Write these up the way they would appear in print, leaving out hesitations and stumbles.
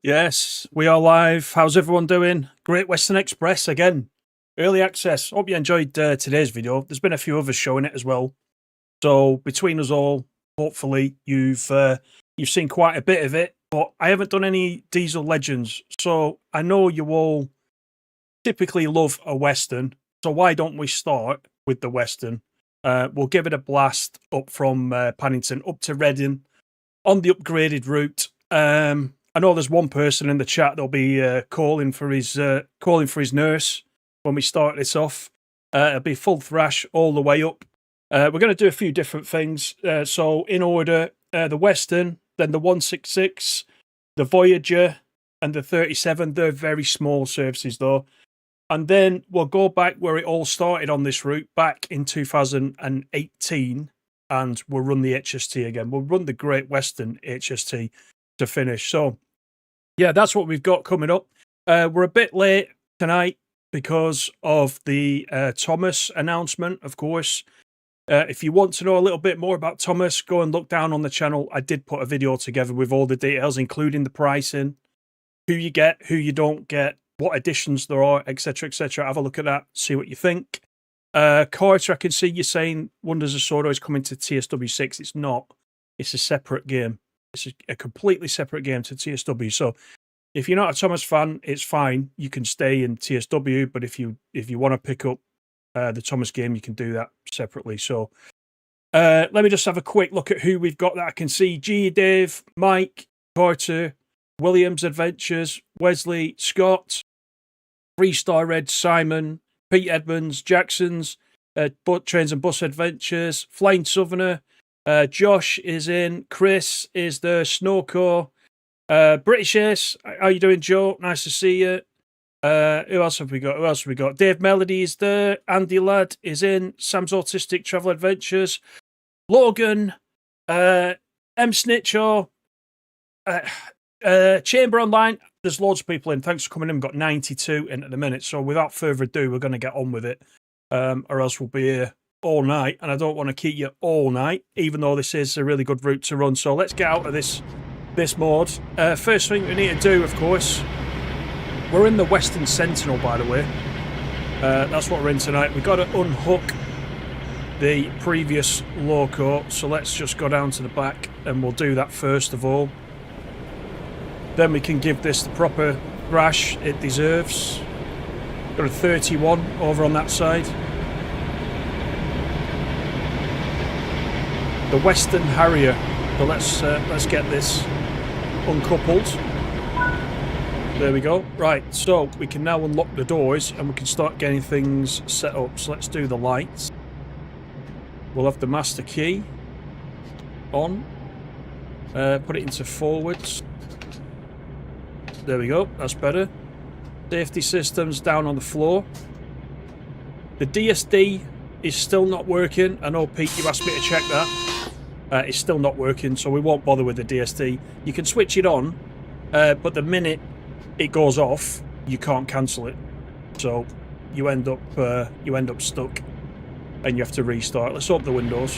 Yes, we are live. How's everyone doing? Great Western Express again. Early access. Hope you enjoyed today's video. There's been a few others showing it as well. So between us all, hopefully you've seen quite a bit of it. But I haven't done any Diesel Legends, so I know you all typically love a Western. So why don't we start with the Western? We'll give it a blast up from Paddington up to Reading on the upgraded route. I know there's one person in the chat that'll be calling for his nurse when we start this off. It'll be full thrash all the way up. We're going to do a few different things. So in order, the Western, then the 166, the Voyager, and the 37. They're very small services though. And then we'll go back where it all started on this route back in 2018, and we'll run the HST again. We'll run the Great Western HST to finish. So yeah, that's what we've got coming up. We're a bit late tonight because of the Thomas announcement, of course. If you want to know a little bit more about Thomas, go and look down on the channel. I did put a video together with all the details, including the pricing, who you get, who you don't get, what editions there are, etc., etc. Have a look at that, see what you think. Carter, I can see you saying Wonders of Sorrow is coming to TSW6. It's not. It's a separate game. It's a completely separate game to TSW. So if you're not a Thomas fan, it's fine. You can stay in TSW, but if you want to pick up the Thomas game, you can do that separately. So let me just have a quick look at who we've got that I can see. G, Dave, Mike, Carter, Williams Adventures, Wesley, Scott, Freestar Red, Simon, Pete Edmonds, Jackson's, Trains and Bus Adventures, Flying Southerner, Josh is in, Chris is there, Snowcore, British Ace, how you doing, Joe? Nice to see you. Who else have we got? Dave Melody is there, Andy Ladd is in, Sam's Autistic Travel Adventures, Logan, M Snitcho, Chamber Online. There's loads of people in. Thanks for coming in. We've got 92 in at the minute. So without further ado, we're going to get on with it, or else we'll be here all night, and I don't want to keep you all night, even though this is a really good route to run. So let's get out of this mode. First thing we need to do, of course, we're in the Western Sentinel, by the way. That's what we're in tonight. We've got to unhook the previous loco, so let's just go down to the back, and we'll do that first of all. Then we can give this the proper thrash it deserves. Got a 31 over on that side. The Western Harrier. So let's get this uncoupled. There we go. Right, so we can now unlock the doors and we can start getting things set up. So let's do the lights. We'll have the master key on. Put it into forwards. There we go. That's better. Safety systems down on the floor. The DSD is still not working. I know, Pete, you asked me to check that. It's still not working, so we won't bother with the DSD. You can switch it on, but the minute it goes off, you can't cancel it. So you end up stuck, and you have to restart. Let's open the windows.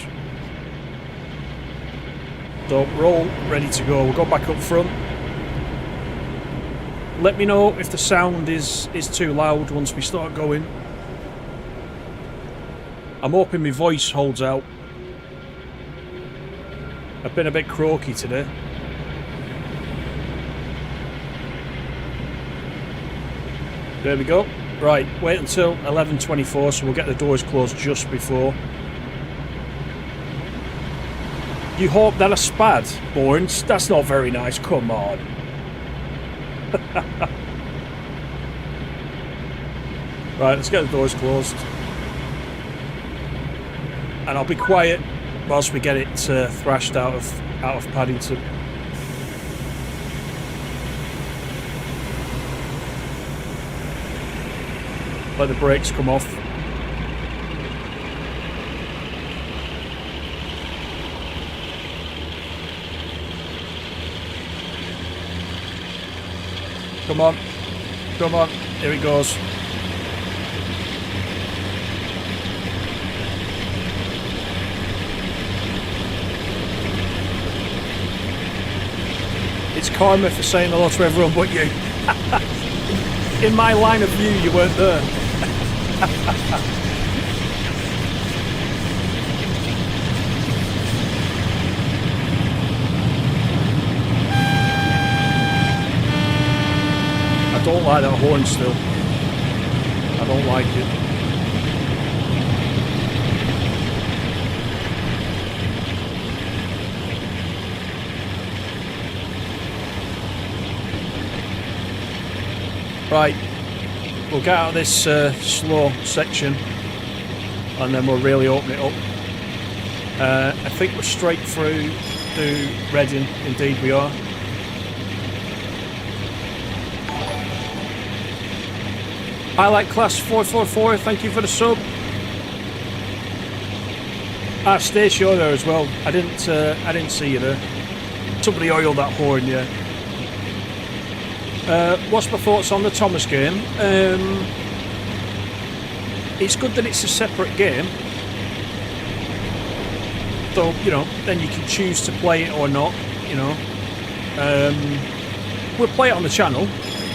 So we're all ready to go. We'll go back up front. Let me know if the sound is too loud once we start going. I'm hoping my voice holds out. I've been a bit croaky today. There we go. Right, wait until 11:24, so we'll get the doors closed just before. You hope that a spad, Borns? That's not very nice, come on. Right, let's get the doors closed. And I'll be quiet whilst we get it thrashed out of Paddington. Let the brakes come off. Come on. Come on. Here it goes. It's karma for saying hello to everyone but you. In my line of view, you weren't there. I don't like that horn still. I don't like it. Right, we'll get out of this slow section and then we'll really open it up. I think we're straight through to Reading, indeed we are. I like class 444, thank you for the sub. Ah, Stacey, you're there as well. I didn't see you there. Somebody oiled that horn, yeah. What's my thoughts on the Thomas game? It's good that it's a separate game. So, you know, then you can choose to play it or not, you know. We'll play it on the channel.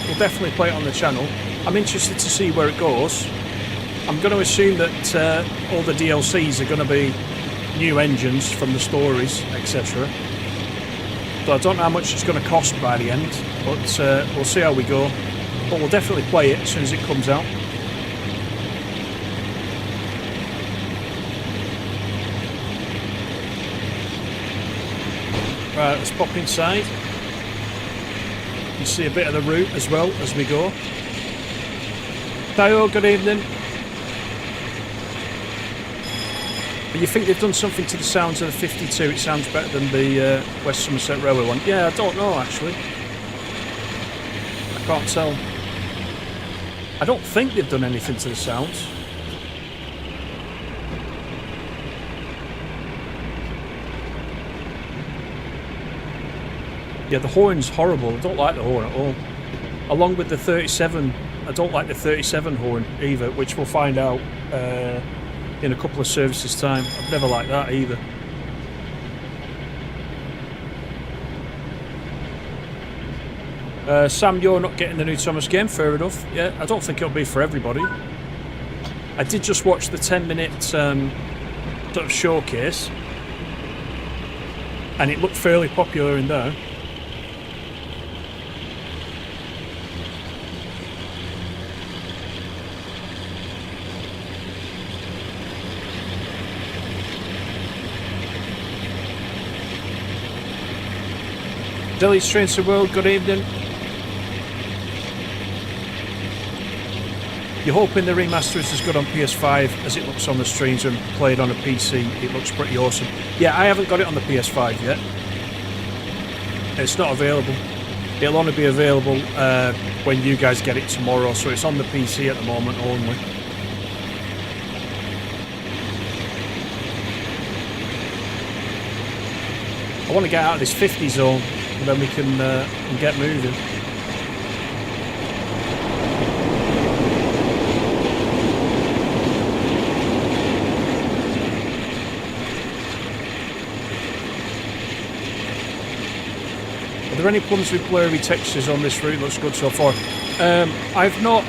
We'll definitely play it on the channel. I'm interested to see where it goes. I'm going to assume that all the DLCs are going to be new engines from the stories, etc. So I don't know how much it's going to cost by the end, but we'll see how we go. But we'll definitely play it as soon as it comes out. Right, let's pop inside. You can see a bit of the route as well as we go. Tayo, good evening. But you think they've done something to the sounds of the 52? It sounds better than the West Somerset Railway one. Yeah, I don't know actually. I can't tell. I don't think they've done anything to the sounds. Yeah, the horn's horrible. I don't like the horn at all. Along with the 37, I don't like the 37 horn either, which we'll find out in a couple of services time. I've never liked that either. Sam, you're not getting the new Thomas game, fair enough. Yeah, I don't think it'll be for everybody. I did just watch the 10-minute sort of showcase, and it looked fairly popular in there. Dilly Strange to the World, good evening. You're hoping the remaster is as good on PS5 as it looks on the streams when played on a PC. It looks pretty awesome. Yeah, I haven't got it on the PS5 yet. It's not available. It'll only be available when you guys get it tomorrow, so it's on the PC at the moment only. I want to get out of this 50 zone, and then we can get moving. Are there any problems with blurry textures on this route? Looks good so far. I've not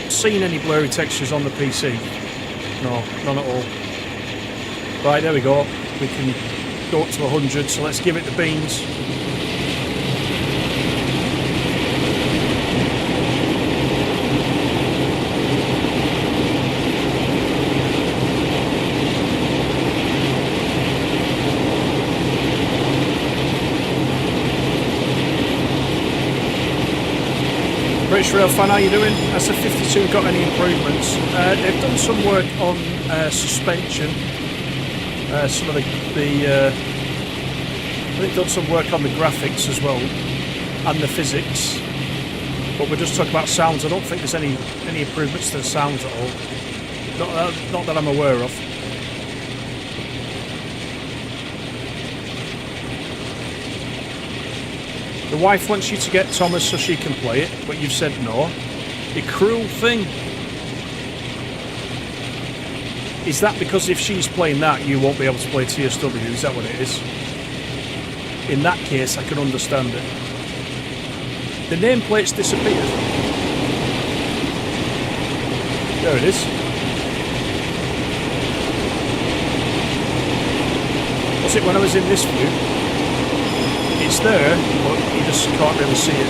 seen any blurry textures on the PC. No, none at all. Right, there we go. We can go up to 100, so let's give it the beans. British Rail fan, how you doing? Has the 52 got any improvements? They've done some work on suspension. Some of the I think they've done some work on the graphics as well, and the physics. But we're just talking about sounds. I don't think there's any improvements to the sounds at all. Not that I'm aware of. The wife wants you to get Thomas so she can play it, but you've said no. You cruel thing. Is that because if she's playing that, you won't be able to play TSW? Is that what it is? In that case, I can understand it. The nameplate's disappeared. There it is. Was it when I was in this view? It's there, but you just can't really see it.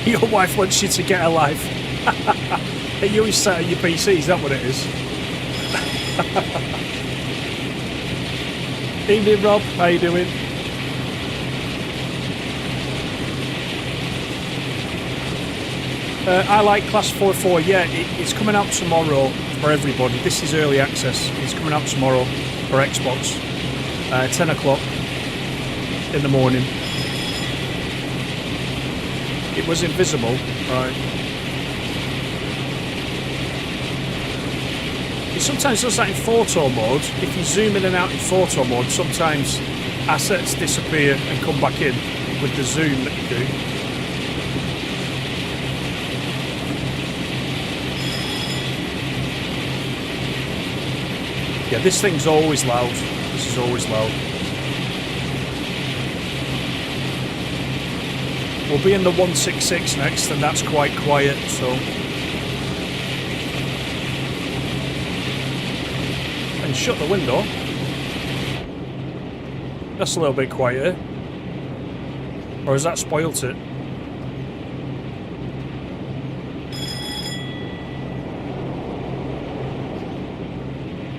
Your wife wants you to get a life. Are you sat at your PC? Is that what it is? Evening, Rob. How you doing? I like Class 4.4. Yeah, it's coming out tomorrow for everybody. This is early access. It's coming out tomorrow for Xbox. 10 o'clock in the morning. It was invisible, right? It sometimes does that in photo mode. If you zoom in and out in photo mode, sometimes assets disappear and come back in with the zoom that you do. Yeah, this thing's always loud. This is always loud. We'll be in the 166 next, and that's quite quiet, so... And shut the window. That's a little bit quieter. Or has that spoilt it?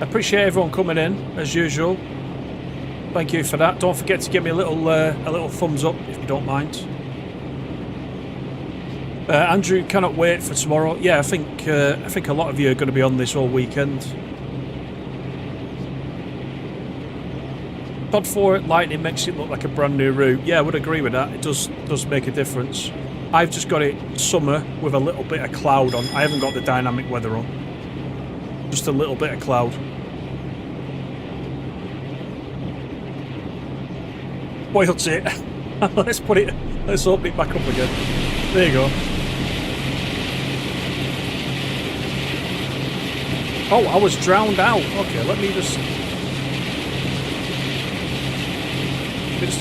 Appreciate everyone coming in, as usual. Thank you for that. Don't forget to give me a little thumbs up, if you don't mind. Andrew, cannot wait for tomorrow. Yeah, I think a lot of you are going to be on this all weekend. Pod 4 Lightning makes it look like a brand new route. Yeah, I would agree with that. It does make a difference. I've just got it summer with a little bit of cloud on. I haven't got the dynamic weather on. Just a little bit of cloud. Spoiled it. Let's open it back up again. There you go. Oh, I was drowned out. Okay, let me just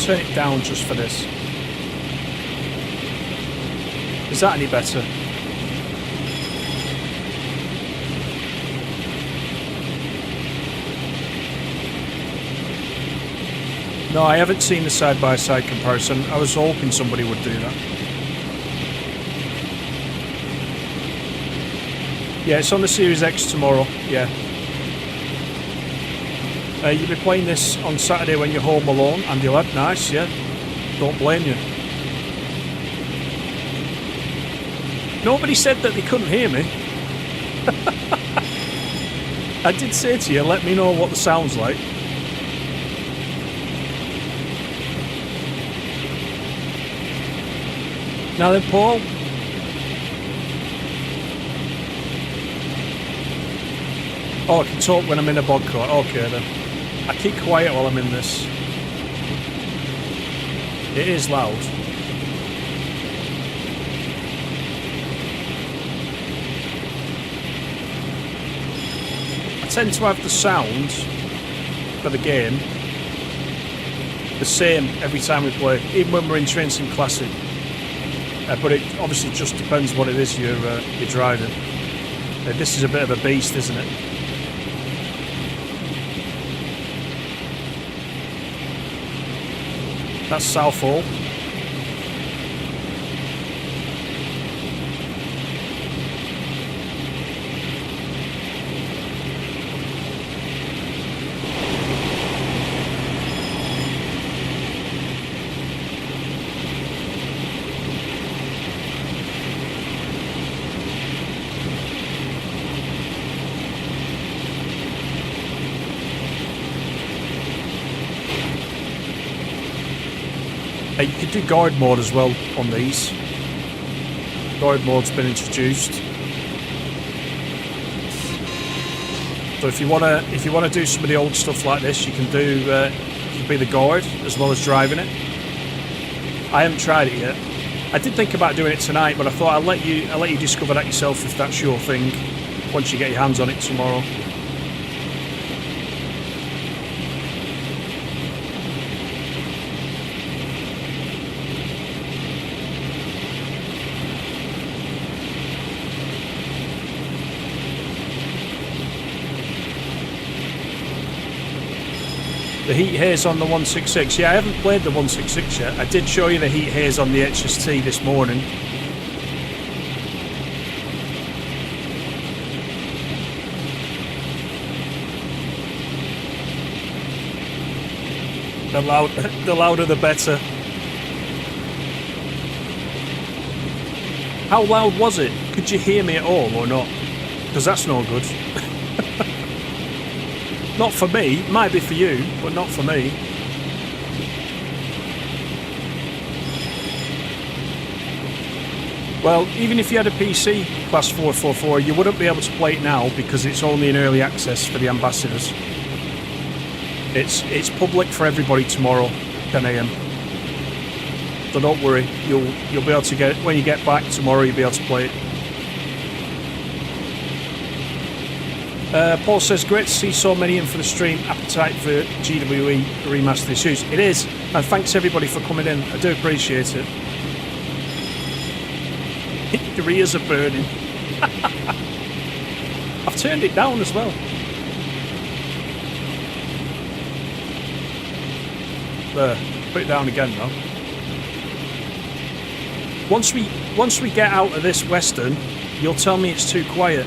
turn it down just for this. Is that any better? No, I haven't seen the side-by-side comparison. I was hoping somebody would do that. Yeah, it's on the Series X tomorrow, yeah. You'll be playing this on Saturday when you're home alone, Andy lad. Nice, yeah. Don't blame you. Nobody said that they couldn't hear me. I did say to you, let me know what the sound's like. Now then, Paul. Oh, I can talk when I'm in a bog coat. Okay then. I keep quiet while I'm in this. It is loud. I tend to have the sound for the game the same every time we play, even when we're in Train Sim Classic. But it obviously just depends what it is you're driving. This is a bit of a beast, isn't it? That's Southall. You could do guard mode as well on these. Guard mode's been introduced. So if you wanna do some of the old stuff like this, you can do you can be the guard as well as driving it. I haven't tried it yet. I did think about doing it tonight, but I thought I'll let you discover that yourself if that's your thing. Once you get your hands on it tomorrow. The heat haze on the 166. Yeah, I haven't played the 166 yet. I did show you the heat haze on the HST this morning. The louder the better. How loud was it? Could you hear me at all or not? Because that's no good. Not for me. Might be for you, but not for me. Well, even if you had a PC Class 444, you wouldn't be able to play it now because it's only in early access for the ambassadors. It's public for everybody tomorrow, 10 AM. So don't worry, you'll be able to get it when you get back tomorrow. You'll be able to play it. Paul says, great to see so many in for the stream. Appetite for GWE Remaster issues. It is, and thanks everybody for coming in. I do appreciate it. Your ears are burning. I've turned it down as well. There, put it down again now. Once we get out of this Western, you'll tell me it's too quiet.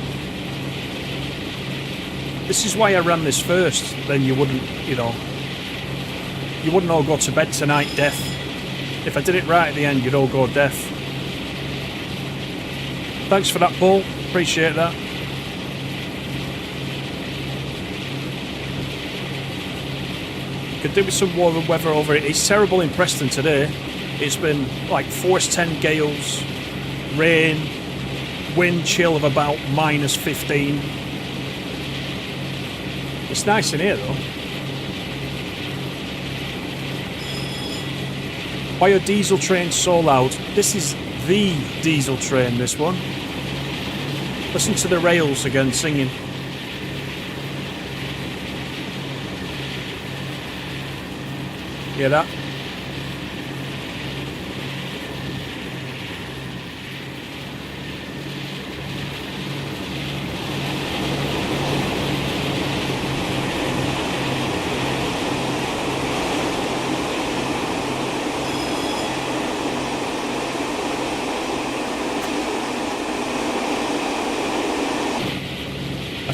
This is why I ran this first, then you wouldn't, you know, you wouldn't all go to bed tonight deaf. If I did it right at the end, you'd all go deaf. Thanks for that, Paul. Appreciate that. Could do with some warmer weather over it. It's terrible in Preston today. It's been like force 10 gales, rain, wind chill of about -15. It's nice in here though. Why are diesel trains so loud? This is the diesel train, this one. Listen to the rails again singing. Hear that?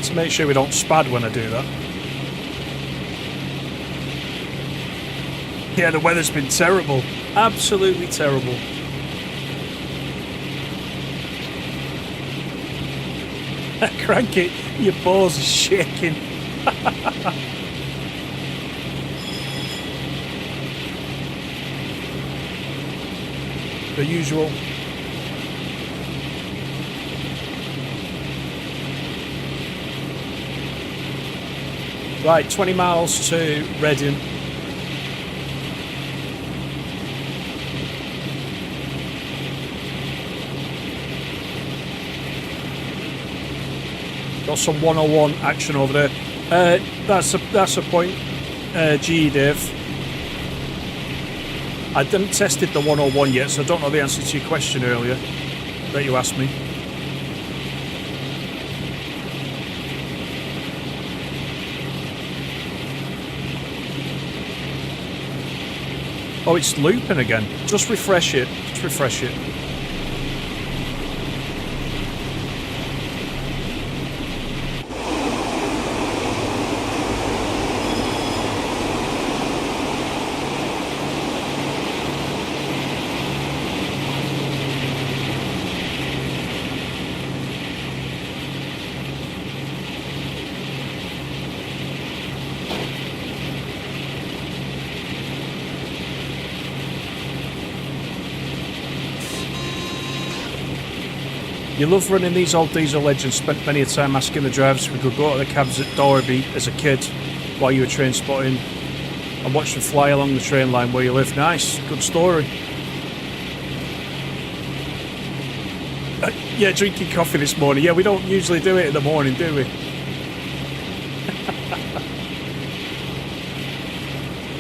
To make sure we don't spad when I do that. Yeah, the weather's been terrible. Absolutely terrible. Crank it, your balls are shaking. The usual. Right, 20 miles to Reading. Got some 101 action over there. That's a point, GE Dave. I didn't tested the 101 yet, so I don't know the answer to your question earlier that you asked me. Oh, it's looping again. Just refresh it. Just refresh it. You love running these old diesel legends. Spent many a time asking the drivers if we could go to the cabs at Dorby as a kid while you were train spotting and watch them fly along the train line where you live. Nice, good story. Yeah, drinking coffee this morning. Yeah, we don't usually do it in the morning, do we?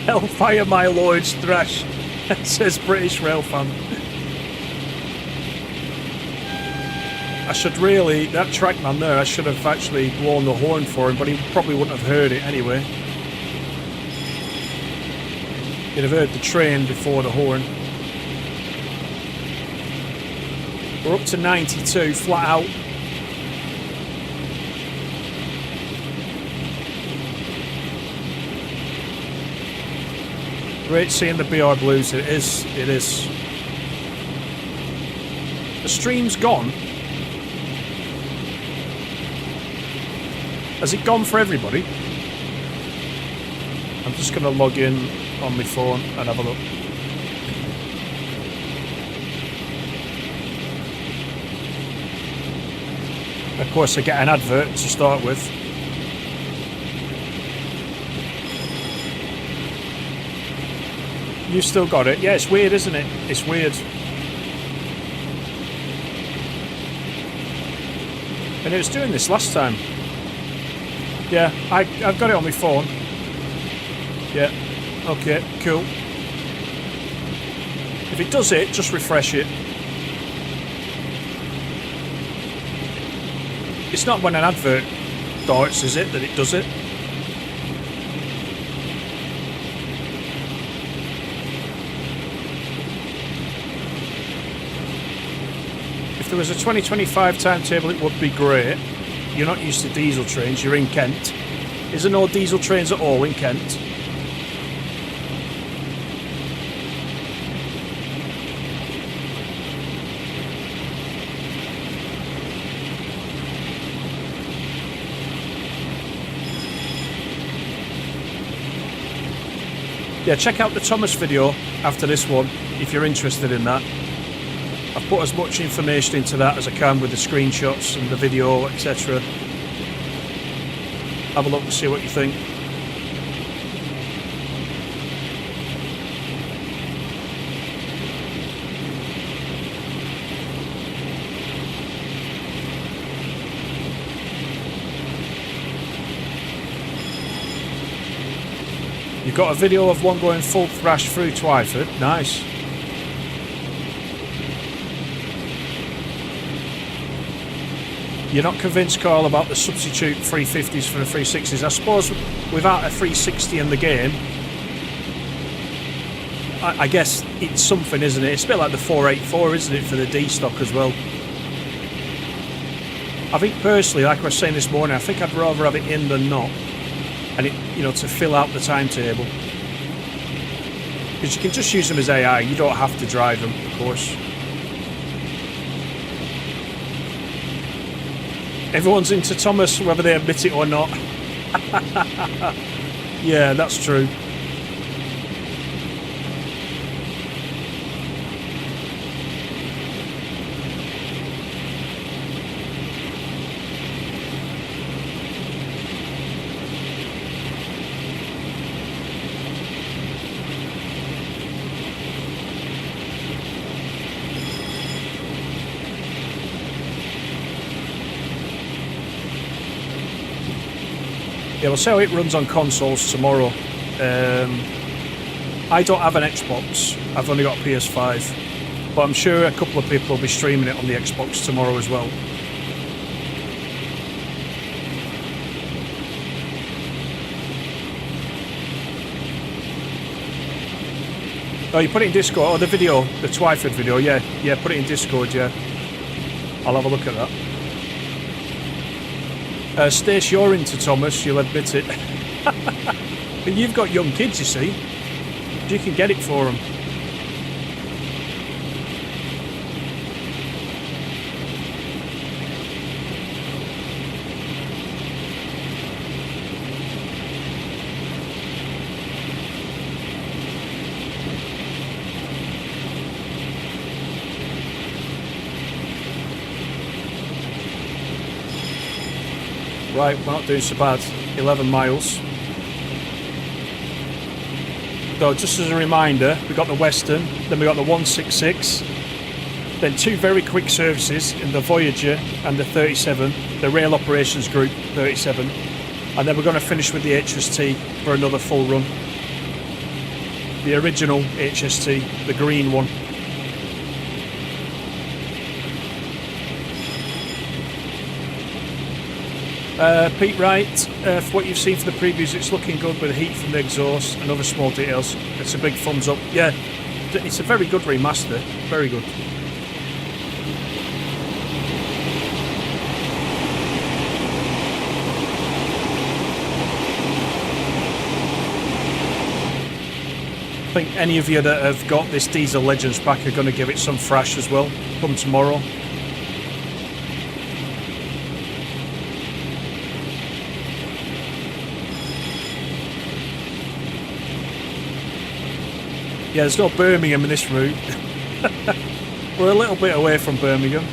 Hellfire, my lords, thrash, says British Rail fan. I should really, that trackman there, I should have actually blown the horn for him, but he probably wouldn't have heard it anyway. He'd have heard the train before the horn. We're up to 92, flat out. Great seeing the BR Blues, it is, it is. The stream's gone. Has it gone for everybody? I'm just going to log in on my phone and have a look. Of course I get an advert to start with. You still got it? Yeah, it's weird, isn't it? It's weird. And it was doing this last time. Yeah, I've got it on my phone. Yeah, okay, cool. If it does it, just refresh it. It's not when an advert starts, is it, that it does it? If there was a 2025 timetable, it would be great. You're not used to diesel trains, you're in Kent. Is there no diesel trains at all in Kent? Yeah, check out the Thomas video after this one if you're interested in that. I've put as much information into that as I can with the screenshots and the video, etc. Have a look and see what you think. You've got a video of one going full thrash through Twyford. Nice. You're not convinced, Carl, about the substitute 350s for the 360s. I suppose without a 360 in the game, I guess it's something, isn't it? It's a bit like the 484, isn't it, for the D stock as well. I think personally, like I was saying this morning, I think I'd rather have it in than not. And it, you know, to fill out the timetable. Because you can just use them as AI, you don't have to drive them, of course. Everyone's into Thomas, whether they admit it or not. Yeah, that's true. Yeah, we'll see how it runs on consoles tomorrow. I don't have an Xbox, I've only got a PS5, but I'm sure a couple of people will be streaming it on the Xbox tomorrow as well. Oh, you put it in Discord? Oh, the video, the Twyford video, yeah, put it in Discord, yeah. I'll have a look at that. Stace, you're into Thomas, you'll admit it. But you've got young kids, you see. You can get it for them. Right, we're not doing so bad. 11 miles. So just as a reminder, we got the Western, then we got the 166, Then 2 very quick services in the Voyager and the 37, the Rail Operations Group 37. And then we're going to finish with the HST for another full run. The original HST, the green one. Pete Wright, for what you've seen for the previews, it's looking good with heat from the exhaust and other small details. It's a big thumbs up. Yeah, it's a very good remaster. Very good. I think any of you that have got this Diesel Legends pack are going to give it some thrash as well come tomorrow. Yeah, there's no Birmingham in this route. We're a little bit away from Birmingham.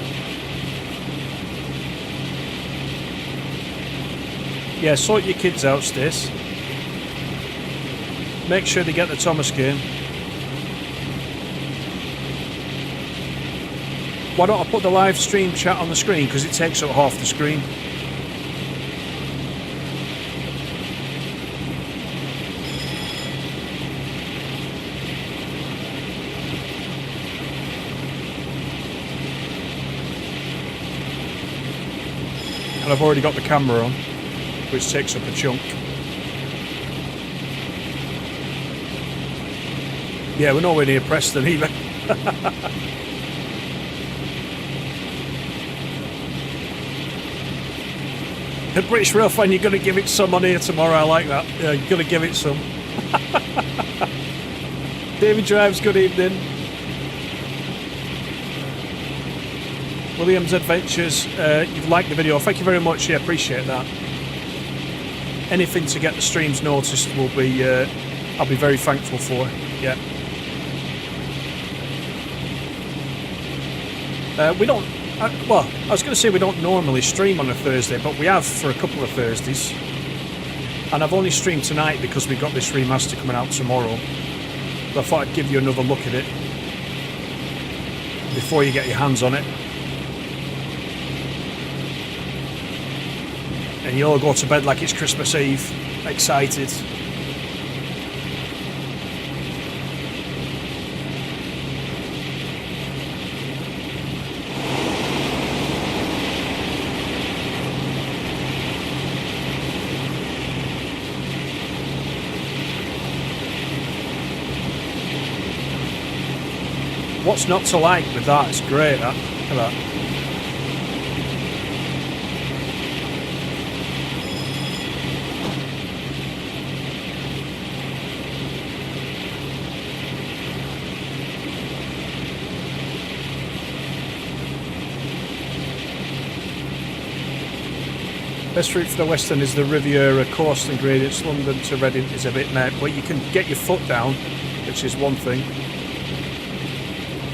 Yeah, sort your kids out, Stace. Make sure they get the Thomas game. Why don't I put the live stream chat on the screen, because it takes up half the screen. And I've already got the camera on, which takes up a chunk. Yeah, we're nowhere near Preston either. The British Rail fan, you're going to give it some on here tomorrow. I like that. Yeah, you're going to give it some. David Drives, good evening. Williams Adventures, you've liked the video. Thank you very much. Yeah, appreciate that. Anything to get the streams noticed will be, I'll be very thankful for. Yeah. We don't, well, I was going to say we don't normally stream on a Thursday, but we have for a couple of Thursdays. And I've only streamed tonight because we've got this remaster coming out tomorrow. So I thought I'd give you another look at it before you get your hands on it. And you all go to bed like it's Christmas Eve, excited. What's not to like with that? It's great, that. Look at that. Best route for the Western is the Riviera coast and gradients. London to Reading is a bit mad, but you can get your foot down, which is one thing.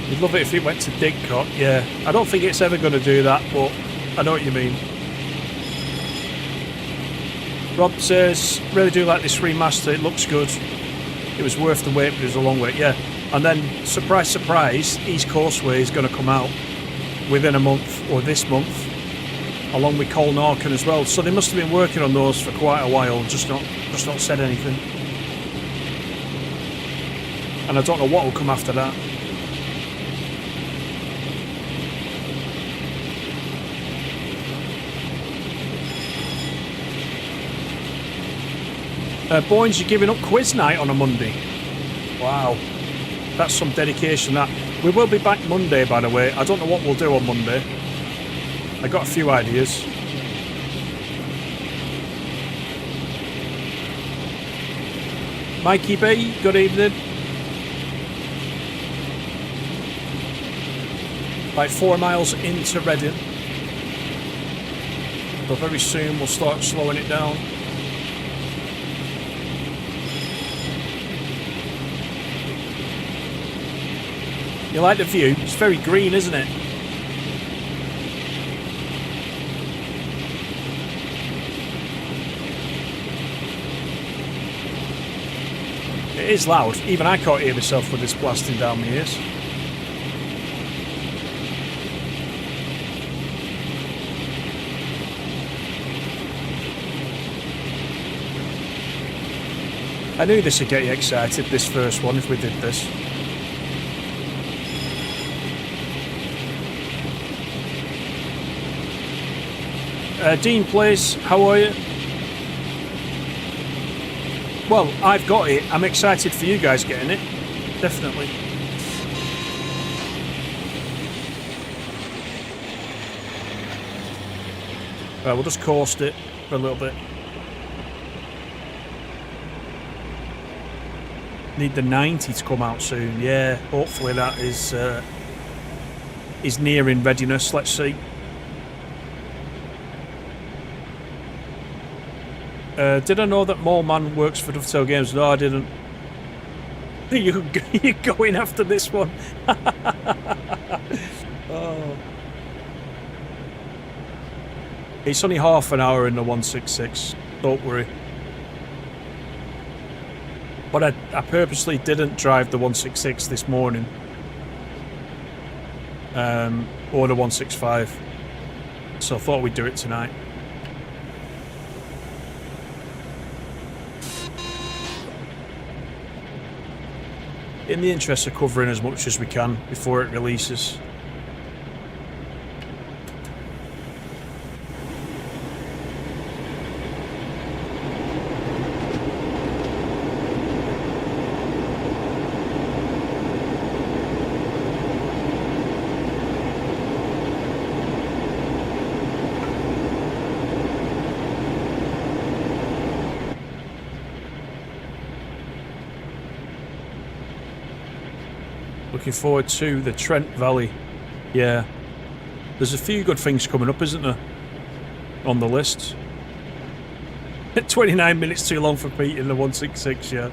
You'd love it if it went to Didcot, yeah. I don't think it's ever going to do that, but I know what you mean. Rob says, really do like this remaster, it looks good. It was worth the wait, but it was a long wait, yeah. And then, surprise, surprise, East Coastway is going to come out within a month, or this month, along with Cole Norkin as well. So they must have been working on those for quite a while, just not said anything. And I don't know what will come after that. Boynes, you're giving up quiz night on a Monday. Wow. That's some dedication, that. We will be back Monday, by the way. I don't know what we'll do on Monday. I got a few ideas. Mikey B, good evening. Like 4 miles into Reading. But very soon we'll start slowing it down. You like the view? It's very green, isn't it? It is loud. Even I can't hear myself with this blasting down my ears. I knew this would get you excited, this first one, if we did this. Dean Place, how are you? Well, I've got it. I'm excited for you guys getting it. Definitely. We'll just coast it for a little bit. Need the 90 to come out soon. Yeah, hopefully that is nearing readiness. Let's see. Did I know that Mole Man works for Dovetail Games? No, I didn't. You're going after this one. Oh. It's only half an hour in the 166. Don't worry. But I purposely didn't drive the 166 this morning. Or the 165. So I thought we'd do it tonight. In the interest of covering as much as we can before it releases. Looking forward to the Trent Valley. Yeah. There's a few good things coming up, isn't there? On the list. 29 minutes too long for Pete in the 166, yeah.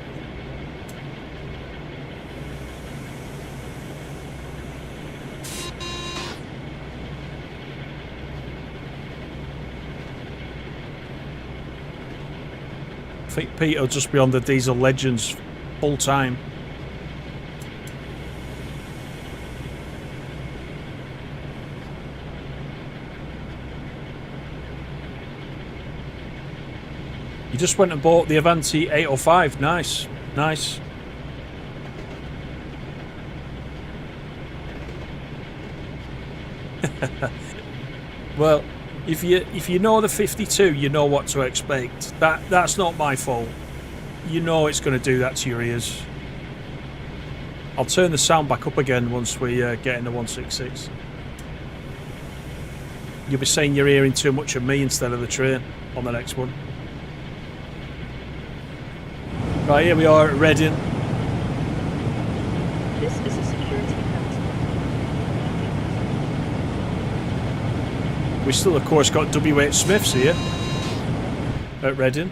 I think Pete will just be on the Diesel Legends full time. You just went and bought the Avanti 805. Nice, nice. Well, if you know the 52, you know what to expect. That's not my fault. You know it's going to do that to your ears. I'll turn the sound back up again once we get in the 166. You'll be saying you're hearing too much of me instead of the train on the next one. Right, here we are at Reading. This is a security announcement. We still, of course, got W.H. Smiths here at Reading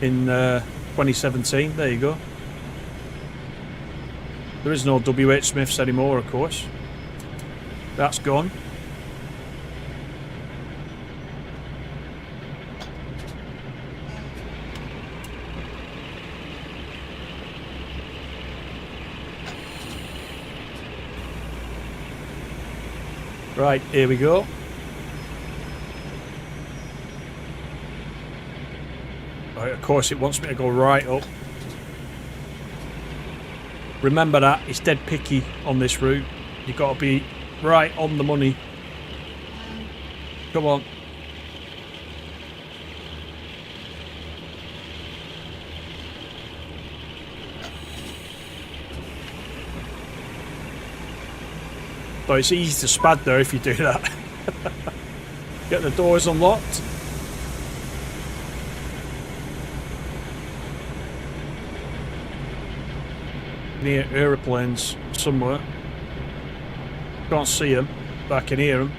in 2017. There you go. There is no W.H. Smiths anymore, of course. That's gone. Right, here we go. Right, of course it wants me to go right up. Remember that, it's dead picky on this route. You've got to be right on the money. Come on. But it's easy to spad there if you do that. Get the doors unlocked. Near aeroplanes somewhere. Can't see them, but I can hear them.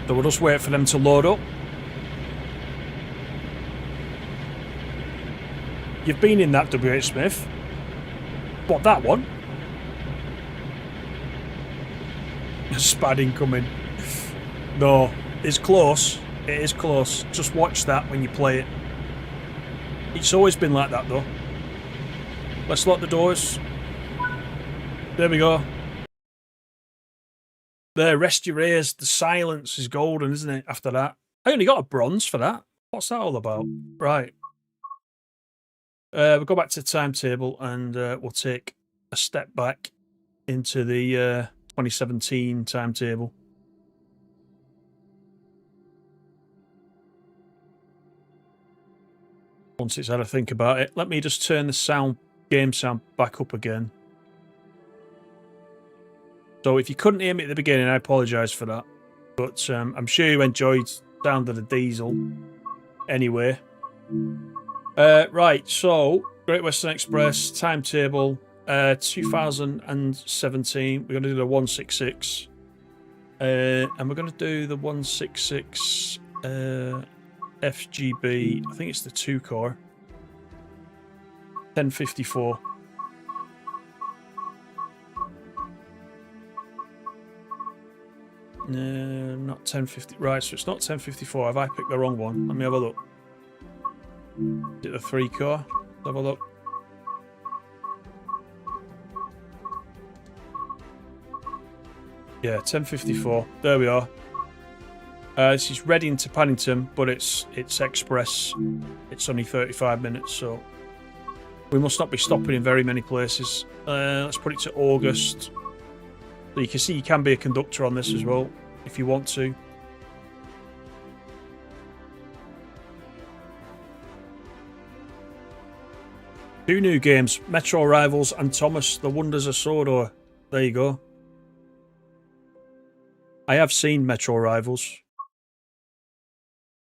So we'll just wait for them to load up. You've been in that W.H. Smith. What, that one? Spadding coming. No, it's close. It is close. Just watch that when you play it. It's always been like that though. Let's lock the doors. There we go. There, rest your ears. The silence is golden, isn't it? After that, I only got a bronze for that. What's that all about? Right. We'll go back to the timetable and we'll take a step back into the 2017 timetable. Once it's had a think about it, let me just turn the game sound back up again. So if you couldn't hear me at the beginning, I apologise for that. But I'm sure you enjoyed the sound of the diesel anyway. Right, so Great Western Express timetable 2017. We're going to do the 166. And we're going to do the 166 FGB. I think it's the 2-core. 1054. No, not 1050. Right, so it's not 1054. Have I picked the wrong one? Let me have a look. Is it the 3-core? Let's have a look. Yeah, 1054. There we are. This is Reading to Paddington, but it's express. It's only 35 minutes, so we must not be stopping in very many places. Let's put it to August. So you can see you can be a conductor on this as well, if you want to. Two new games, Metro Rivals and Thomas, The Wonders of Sodor. There you go. I have seen Metro Rivals.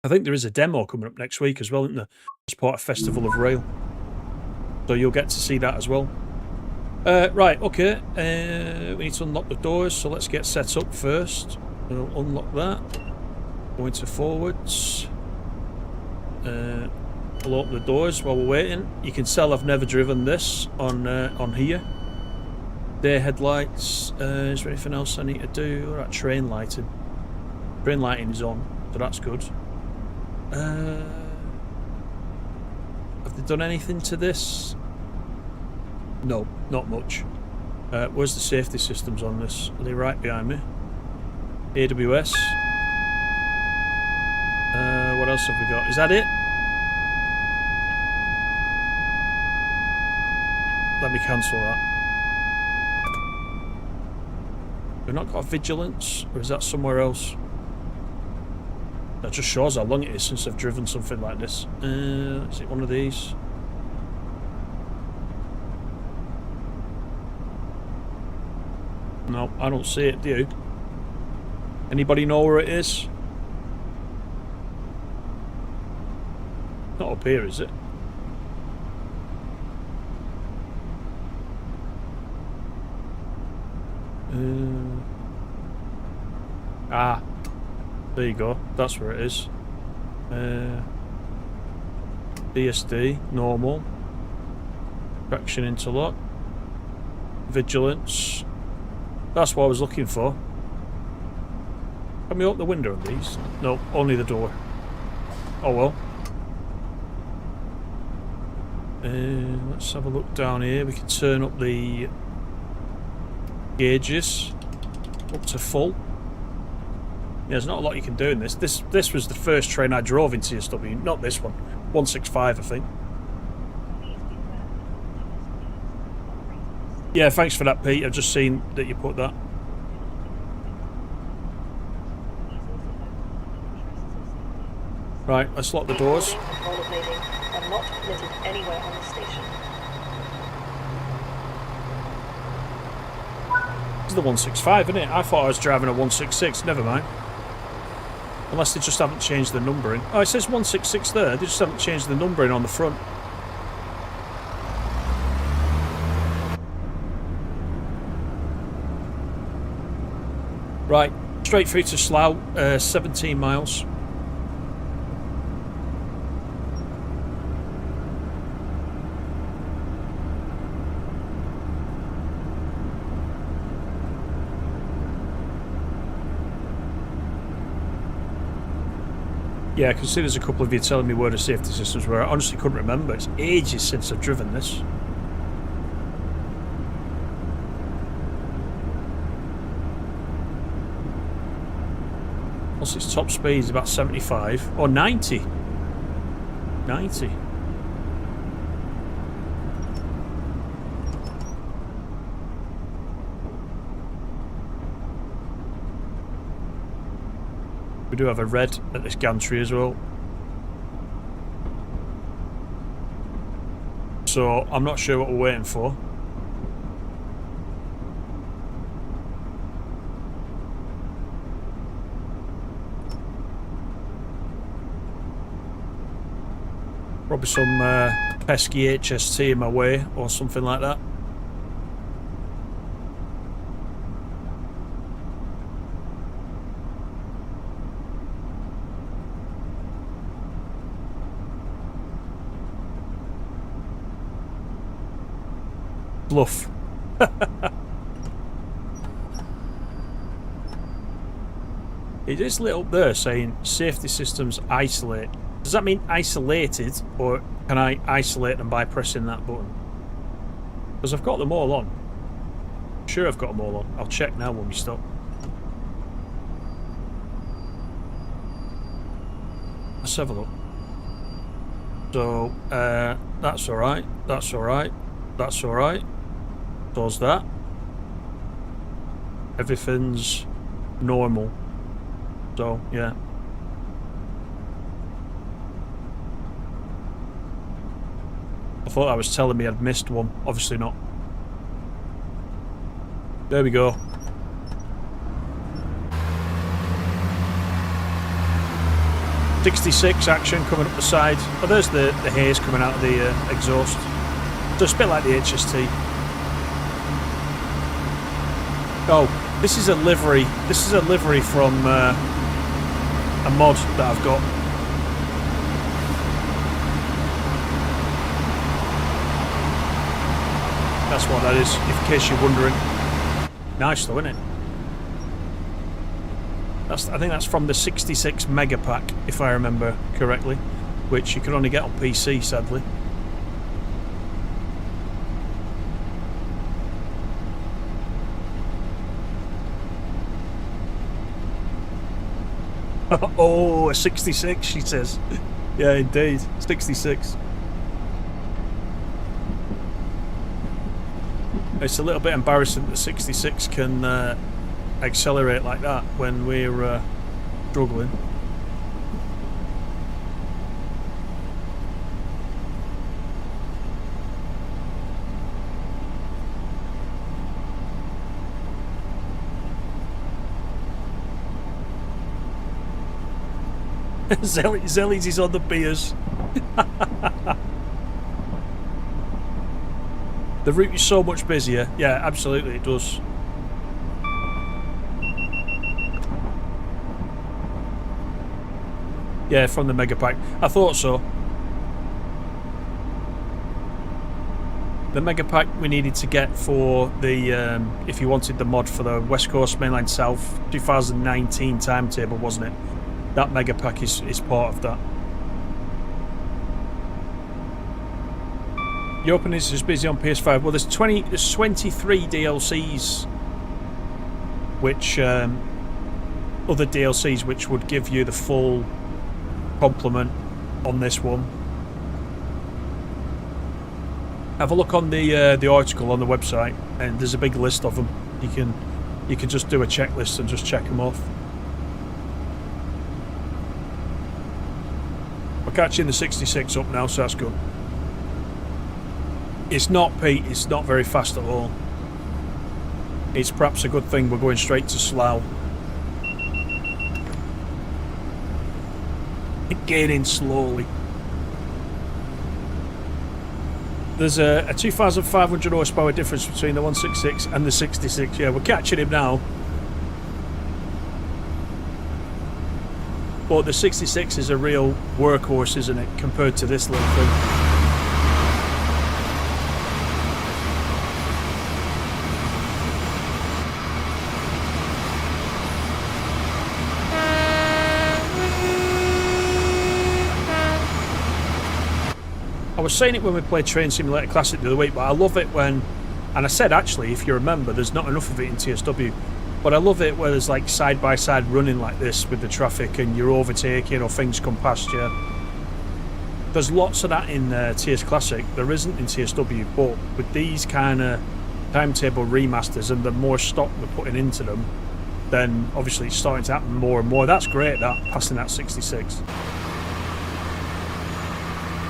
I think there is a demo coming up next week as well, isn't there? As part of Festival of Rail. So you'll get to see that as well. Right, okay. We need to unlock the doors, so let's get set up first. We'll unlock that. Go into forwards. We'll open the doors while we're waiting. You can tell I've never driven this on here. Day headlights. Is there anything else I need to do? Alright, train lighting. Train lighting is on, so that's good. Have they done anything to this? No, not much. Where's the safety systems on this? Are they right behind me? AWS. What else have we got? Is that it? Let me cancel that. We've not got vigilance, or is that somewhere else? That just shows how long it is since I've driven something like this. Is it one of these? No, I don't see it, do you? Anybody know where it is? Not up here, is it? There you go. That's where it is. DSD, normal. Traction interlock. Vigilance. That's what I was looking for. Can we open the window on these? No, only the door. Oh well. Let's have a look down here. We can turn up the gauges up to full. Yeah, there's not a lot you can do in this. This was the first train I drove in TSW, not this one. 165, I think. Yeah, thanks for that, Pete. I've just seen that you put that. Right, let's lock the doors. This is the 165, isn't it? I thought I was driving a 166. Never mind. Unless they just haven't changed the numbering. Oh, it says 166 there. They just haven't changed the numbering on the front. Right, straight through to Slough, 17 miles. Yeah, I can see there's a couple of you telling me where the safety systems were. I honestly couldn't remember. It's ages since I've driven this. What's its top speed? Is about 75 or 90. 90. We do have a red at this gantry as well. So I'm not sure what we're waiting for. Probably some pesky HST in my way or something like that. Bluff. It is lit up there saying safety systems isolate. Does that mean isolated, or can I isolate them by pressing that button? Because I've got them all on. I'm sure I've got them all on. I'll check now when we stop. Let's have a look. So, that's alright. That's alright. That's alright. Does that. Everything's normal. So, yeah. I thought that was telling me I'd missed one. Obviously not. There we go. '66 action coming up the side. Oh, there's the haze coming out of the exhaust. So it's a bit like the HST. Oh, this is a livery. This is a livery from a mod that I've got. That's what that is, in case you're wondering. Nice though, isn't it? I think that's from the 66 mega pack, if I remember correctly, which you can only get on PC, sadly. Oh, a 66, she says. Yeah, indeed, 66. It's a little bit embarrassing that the 66 can accelerate like that when we're struggling. Zellies is on the beers. The route is so much busier. Yeah, absolutely it does. Yeah, from the mega pack. I thought so. The mega pack we needed to get for the if you wanted the mod for the West Coast Mainline South 2019 timetable, wasn't it? That mega pack is part of that. The open is just busy on PS5. Well, there's 23 DLCs, which other DLCs which would give you the full complement on this one. Have a look on the article on the website, and there's a big list of them. You can just do a checklist and just check them off. We're catching the 66 up now, so that's good. It's not, Pete, it's not very fast at all. It's perhaps a good thing we're going straight to Slough. Gaining slowly. There's a 2,500 horsepower difference between the 166 and the 66. Yeah, we're catching him now. But the 66 is a real workhorse, isn't it, compared to this little thing. I was saying it when we played Train Simulator Classic the other week, but I love it when, and I said actually, if you remember, there's not enough of it in TSW. But I love it where there's like side-by-side running like this with the traffic and you're overtaking or things come past you. There's lots of that in TS Classic. There isn't in TSW, but with these kind of Timetable remasters and the more stock we're putting into them, then obviously it's starting to happen more and more. That's great, that, passing that 66.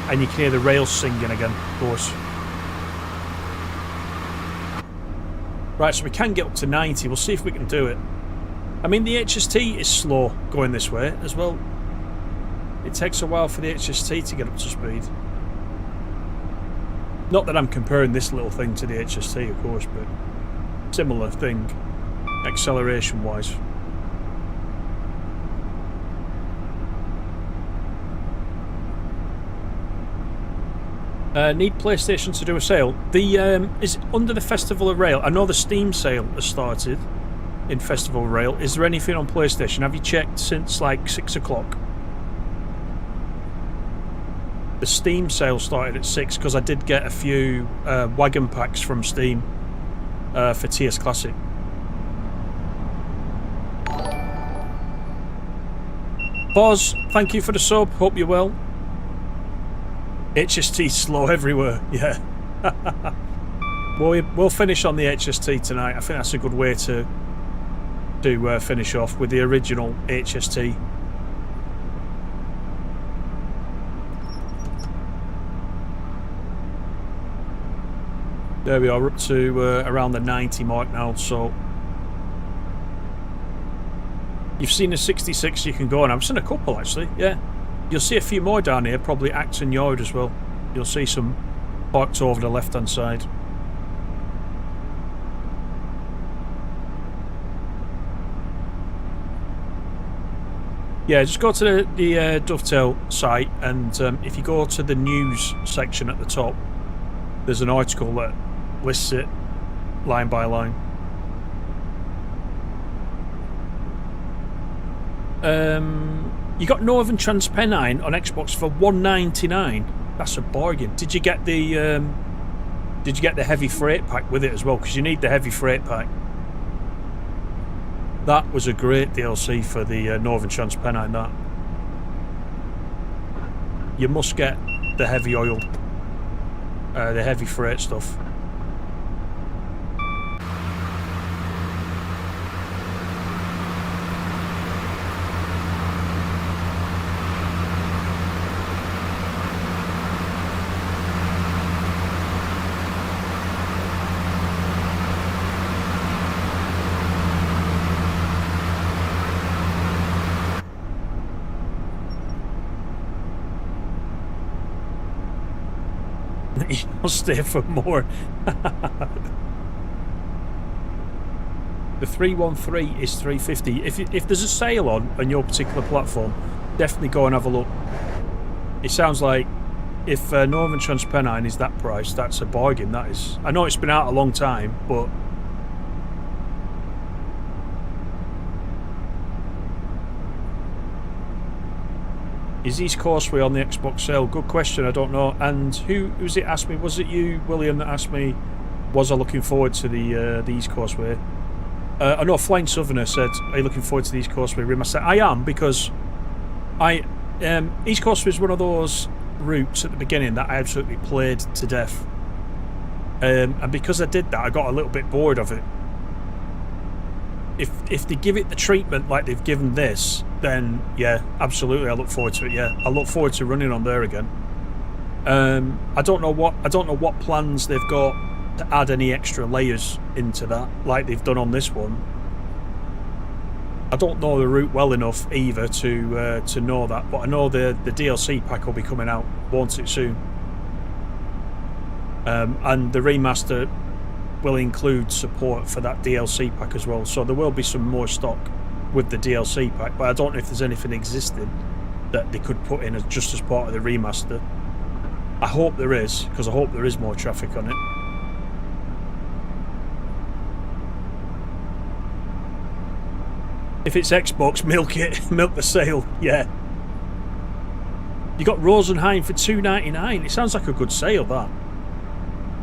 And you can hear the rails singing again, of course. Right, so we can get up to 90. We'll see if we can do it. I mean, the HST is slow going this way as well. It takes a while for the HST to get up to speed. Not that I'm comparing this little thing to the HST, of course, but similar thing, acceleration-wise. Need PlayStation to do a sale. The is under the Festival of Rail. I know the Steam sale has started in Festival of Rail. Is there anything on PlayStation? Have you checked since like 6 o'clock? The Steam sale started at 6 because I did get a few wagon packs from Steam for TS Classic. Boz, thank you for the sub. Hope you're well. HST slow everywhere, yeah. Well, we'll finish on the HST tonight. I think that's a good way to finish off with the original HST. There we are, up to around the 90 mark now, so you've seen a 66 you can go on. I've seen a couple actually, yeah. You'll see a few more down here, probably Acton Yard as well. You'll see some parked over the left hand side. Yeah, just go to the Dovetail site, and if you go to the news section at the top, there's an article that lists it line by line. You got Northern Transpennine on Xbox for $1.99. That's a bargain. Did you get the heavy freight pack with it as well? Because you need the heavy freight pack. That was a great DLC for the Northern Transpennine. That you must get the heavy oil, the heavy freight stuff. I'll stay for more. The 313 is 350. If there's a sale on your particular platform, definitely go and have a look. It sounds like if Northern Transpennine is that price, that's a bargain. That is. I know it's been out a long time, but is East Causeway on the Xbox sale? Good question, I don't know. And who's it asked me? Was it you, William, that asked me, was I looking forward to the East Causeway? I know Flying Southerner said, are you looking forward to the East Causeway remaster? I am, because East Causeway is one of those routes at the beginning that I absolutely played to death. And because I did that, I got a little bit bored of it. If they give it the treatment like they've given this, then yeah, absolutely, I look forward to it. Yeah, I look forward to running on there again. I don't know what plans they've got to add any extra layers into that, like they've done on this one. I don't know the route well enough either to know that, but I know the DLC pack will be coming out, won't it, soon? And the remaster will include support for that DLC pack as well, so there will be some more stock with the DLC pack, but I don't know if there's anything existing that they could put in as just as part of the remaster. I hope there is, because I hope there is more traffic on it. If it's Xbox, milk it, milk the sale, yeah. You got Rosenheim for $2.99. It sounds like a good sale, that.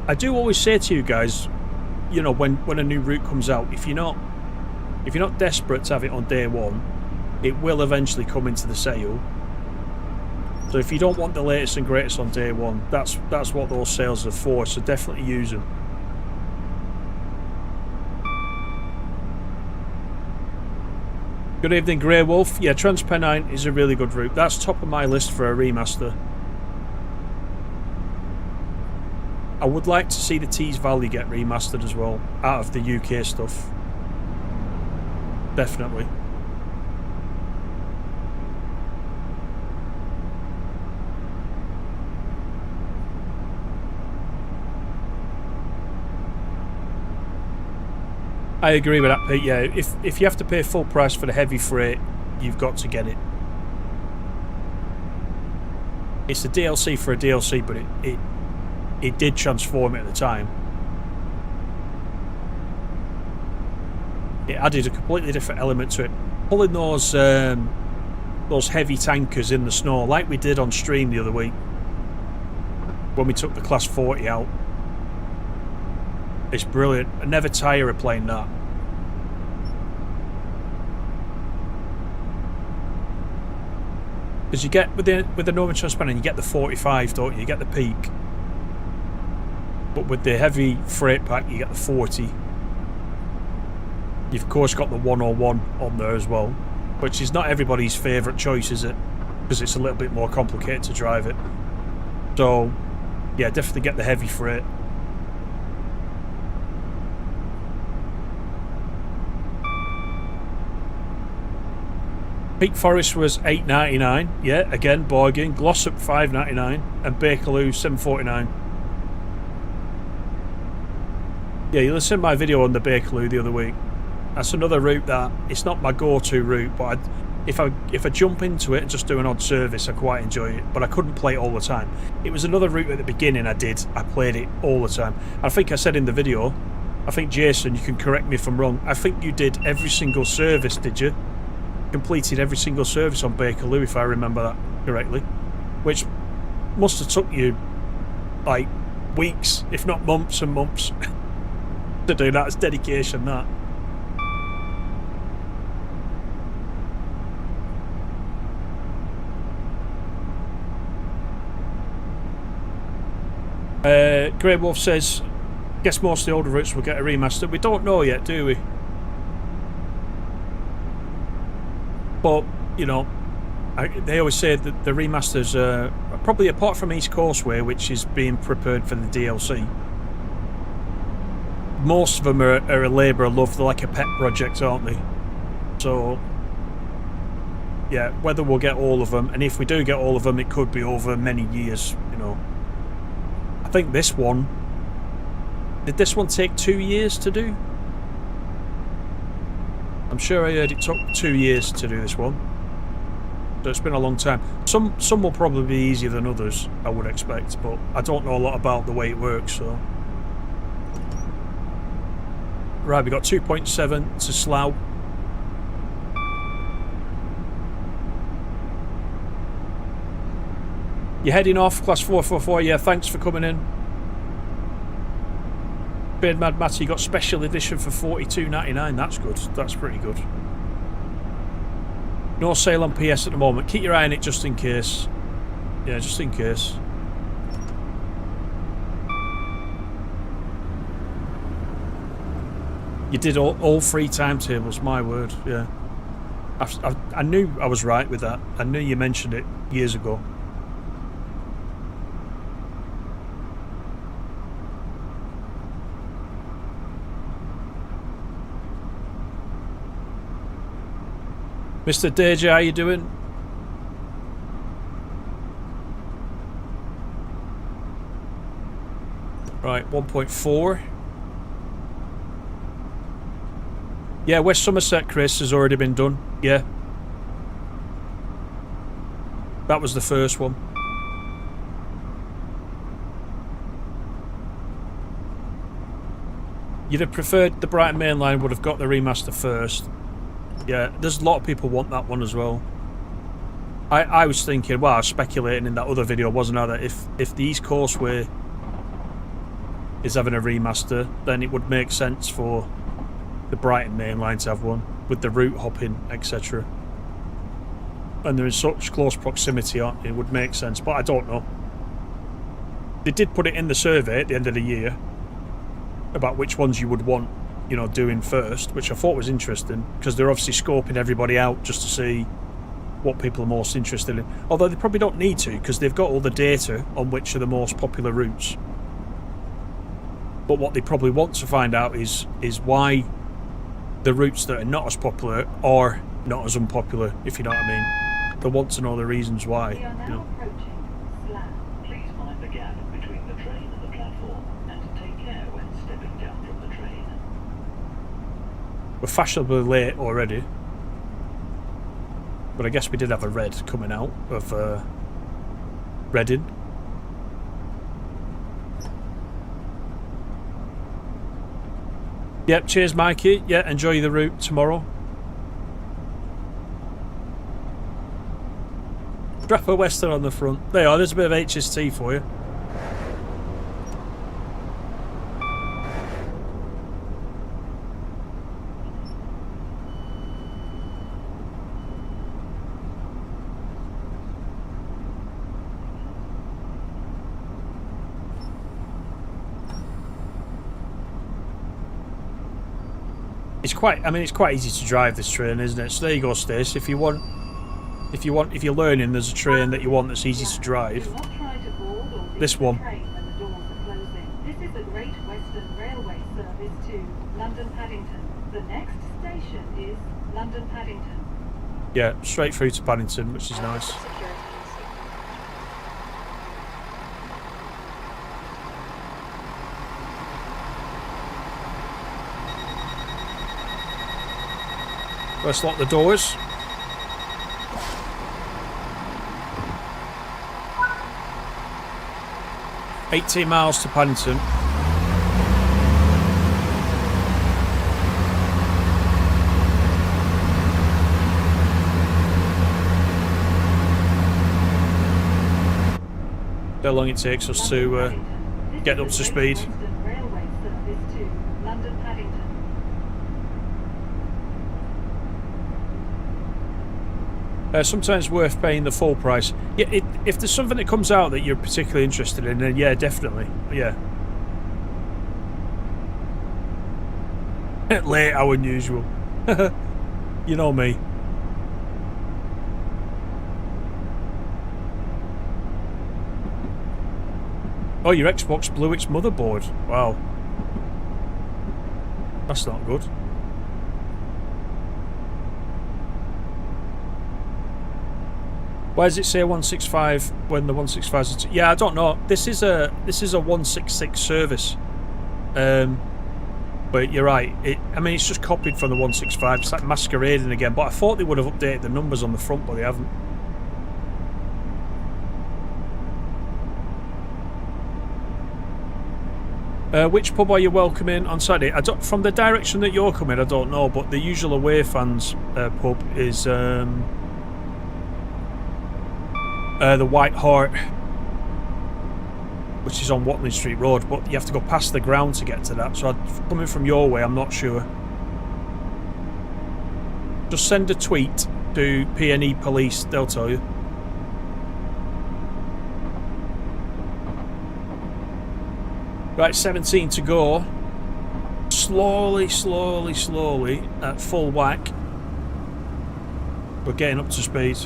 I do always say to you guys, you know, when a new route comes out, if you're not If you're not desperate to have it on day one, it will eventually come into the sale. So if you don't want the latest and greatest on day one, that's what those sales are for, so definitely use them. Good evening, Grey Wolf. Yeah, Transpennine is a really good route. That's top of my list for a remaster. I would like to see the Tees Valley get remastered as well, out of the UK stuff. Definitely. I agree with that, Pete. Yeah, if you have to pay full price for the heavy freight, you've got to get it. It's a DLC for a DLC, but it did transform it at the time. It added a completely different element to it. Pulling those heavy tankers in the snow, like we did on stream the other week when we took the Class 40 out. It's brilliant. I never tire of playing that. Because you get with the Northern Transpennine, you get the 45, don't you? You get the peak. But with the heavy freight pack, you get the 40. You've of course got the 101 on there as well, which is not everybody's favourite choice, is it? Because it's a little bit more complicated to drive it. So, yeah, definitely get the heavy freight. Peak Forest was $8.99. Yeah, again, bargain. Glossop $5.99 and Bakerloo $7.49. Yeah, you listened to my video on the Bakerloo the other week. That's another route that it's not my go-to route, but if I jump into it and just do an odd service, I quite enjoy it. But I couldn't play it all the time. It was another route at the beginning I played it all the time. I think I said in the video, I think Jason, you can correct me if I'm wrong, I think you did every single service, did you? Completed every single service on Bakerloo, if I remember that correctly, which must have took you like weeks, if not months and months, to do that. It's dedication, that. Grey Wolf says, guess most of the older routes will get a remaster. We don't know yet, do we? But, you know, they always say that the remasters are probably, apart from East Coastway, which is being prepared for the DLC, most of them are a labour of love. They're like a pet project, aren't they? So, yeah, whether we'll get all of them, and if we do get all of them, it could be over many years, you know. I think this one... Did this one take 2 years to do? I'm sure I heard it took 2 years to do this one. So it's been a long time. Some will probably be easier than others, I would expect, but I don't know a lot about the way it works, so... Right, we got 2.7 to Slough. You're heading off, Class 444, yeah, thanks for coming in. Beard Mad Matty got special edition for $42.99. That's good. That's pretty good. No sale on PS at the moment. Keep your eye on it just in case. Yeah, just in case. You did all 3 timetables, my word. Yeah. I knew I was right with that. I knew you mentioned it years ago. Mr. Deja, how you doing? Right, 1.4. Yeah, West Somerset, Chris, has already been done. Yeah. That was the first one. You'd have preferred the Brighton Main Line would have got the remaster first. Yeah, there's a lot of people want that one as well. I was thinking, well, I was speculating in that other video, wasn't I, that if the East Coastway is having a remaster, then it would make sense for the Brighton Main Line to have one. with the route hopping, etc. And they're in such close proximity, it would make sense, but I don't know. They did put it in the survey at the end of the year about which ones you would want, you know, doing first, which I thought was interesting, because they're obviously scoping everybody out just to see what people are most interested in. Although they probably don't need to, because they've got all the data on which are the most popular routes. But what they probably want to find out is why the routes that are not as popular are not as unpopular, if you know what I mean. They want to know the reasons why. We are now You know. approaching Slab. Please mind the gap between the train and the platform, and take care when stepping down from the train. We're fashionably late already. But I guess we did have a red coming out of Reading. Yep, cheers Mikey. Yeah, enjoy the route tomorrow. Great Western on the front. There you are, there's a bit of HST for you. It's quite easy to drive this train, isn't it? So there you go, Stace. If you're learning, there's a train that you want that's easy to drive. Do not try to board or leave This the one. train when the doors are closing. This is a Great Western Railway service to London Paddington. The next station is London Paddington. Yeah, straight through to Paddington, which is nice. Security. Let's lock the doors. $18 miles to Paddington. How long it takes us to get up to speed. Railway service to London Paddington. Sometimes worth paying the full price. Yeah, if there's something that comes out that you're particularly interested in, then yeah, definitely. Yeah. Late, how unusual. You know me. Oh, your Xbox blew its motherboard. Wow. That's not good. Why does it say 165 when the 165 is... Yeah, I don't know. This is a 166 service. But you're right. It's just copied from the 165. It's like masquerading again. But I thought they would have updated the numbers on the front, but they haven't. Which pub are you welcoming on Saturday? From the direction that you're coming, I don't know. But the usual away fans pub is... the White Hart, which is on Watling Street Road, but you have to go past the ground to get to that. So coming from your way, I'm not sure. Just send a tweet to P&E Police, they'll tell you. Right, 17 to go. Slowly, slowly, slowly, at full whack. We're getting up to speed.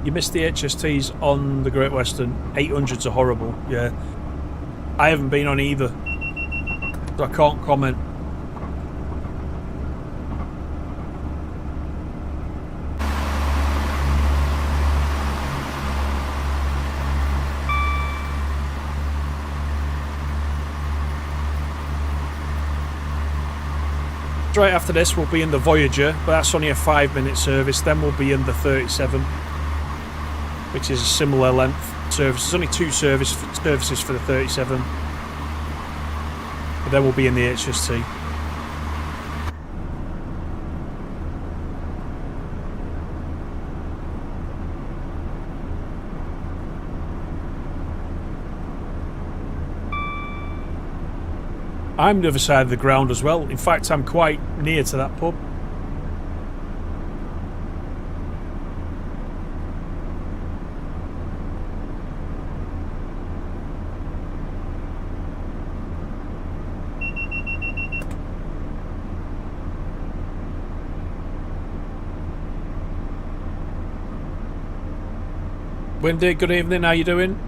You missed the HSTs on the Great Western. 800s are horrible, yeah. I haven't been on either, so I can't comment. Straight after this we'll be in the Voyager, but that's only a 5-minute service. Then we'll be in the 37. Which is a similar length service. There's only 2 services for the 37. But then we'll be in the HST. I'm the other side of the ground as well. In fact, I'm quite near to that pub. Wendy, good evening, how you doing?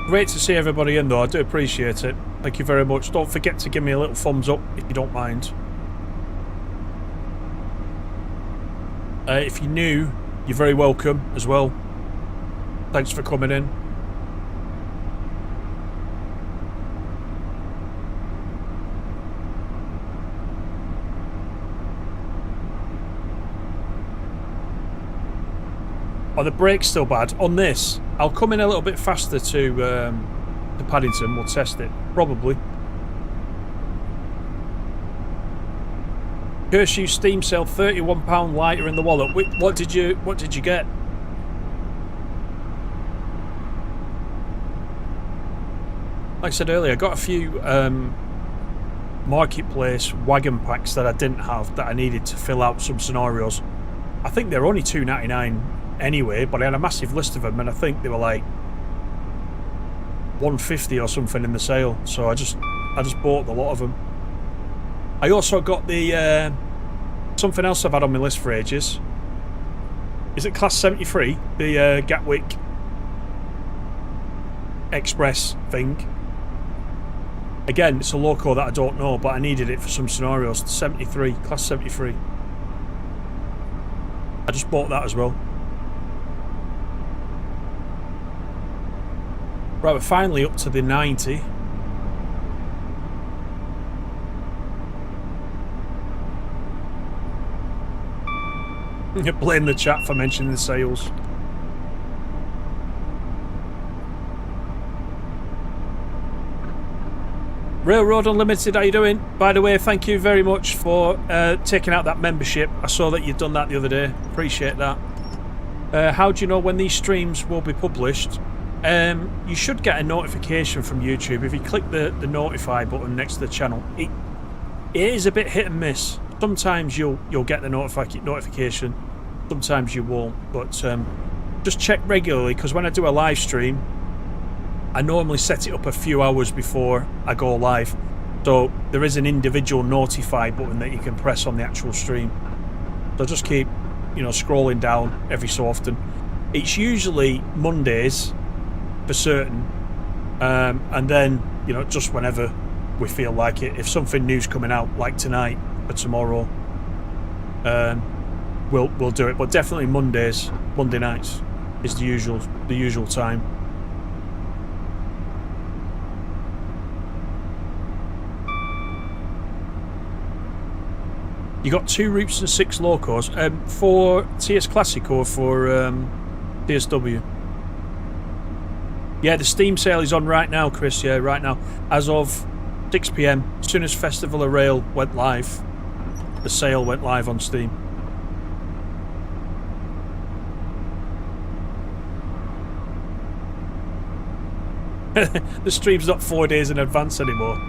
Great to see everybody in though, I do appreciate it. Thank you very much. Don't forget to give me a little thumbs up if you don't mind. If you're new, you're very welcome as well. Thanks for coming in. Oh, the brake's still bad. On this, I'll come in a little bit faster to Paddington. We'll test it. Probably. Curse you, Steam sale, £31 lighter in the wallet. What did you get? Like I said earlier, I got a few marketplace wagon packs that I didn't have that I needed to fill out some scenarios. I think they're only £2.99 anyway, but I had a massive list of them, and I think they were like $150 or something in the sale. So I just bought a lot of them. I also got the something else I've had on my list for ages. Is it Class 73? The Gatwick Express thing. Again, it's a loco that I don't know, but I needed it for some scenarios. 73, Class 73. I just bought that as well. Right, we're finally up to the 90. Blame the chat for mentioning the sales. Railroad Unlimited, how you doing? By the way, thank you very much for taking out that membership. I saw that you'd done that the other day. Appreciate that. How do you know when these streams will be published? You should get a notification from YouTube. If you click the notify button next to the channel, it is a bit hit and miss. Sometimes you'll get the notification, sometimes you won't. But just check regularly, because when I do a live stream, I normally set it up a few hours before I go live. So there is an individual notify button that you can press on the actual stream. So just keep, scrolling down every so often. It's usually Mondays for certain, and then just whenever we feel like it. If something new's coming out like tonight or tomorrow, we'll do it. But definitely Monday nights is the usual time. You got 2 routes and 6 locos for TS Classic or for TSW. Yeah, the Steam sale is on right now, Chris. Yeah, right now. As of 6 PM, as soon as Festival of Rail went live, the sale went live on Steam. The stream's not 4 days in advance anymore.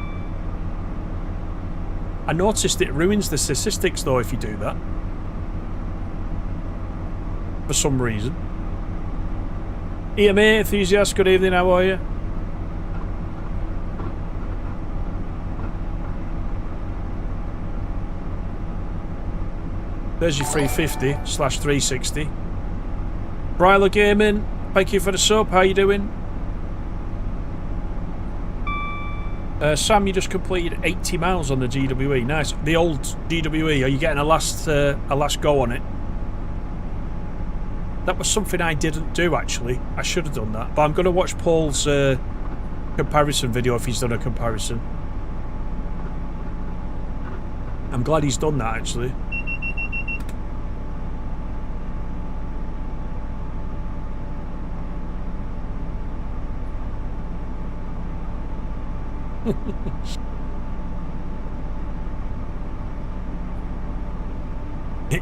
I noticed it ruins the statistics though if you do that. For some reason. EMA enthusiast, good evening, how are you? There's your 350/360. Bryler Gaming, thank you for the sub, how you doing? Sam, you just completed 80 miles on the GWE. Nice. The old GWE. Are you getting a last go on it? That was something I didn't do actually. I should have done that. But I'm going to watch Paul's comparison video if he's done a comparison. I'm glad he's done that actually.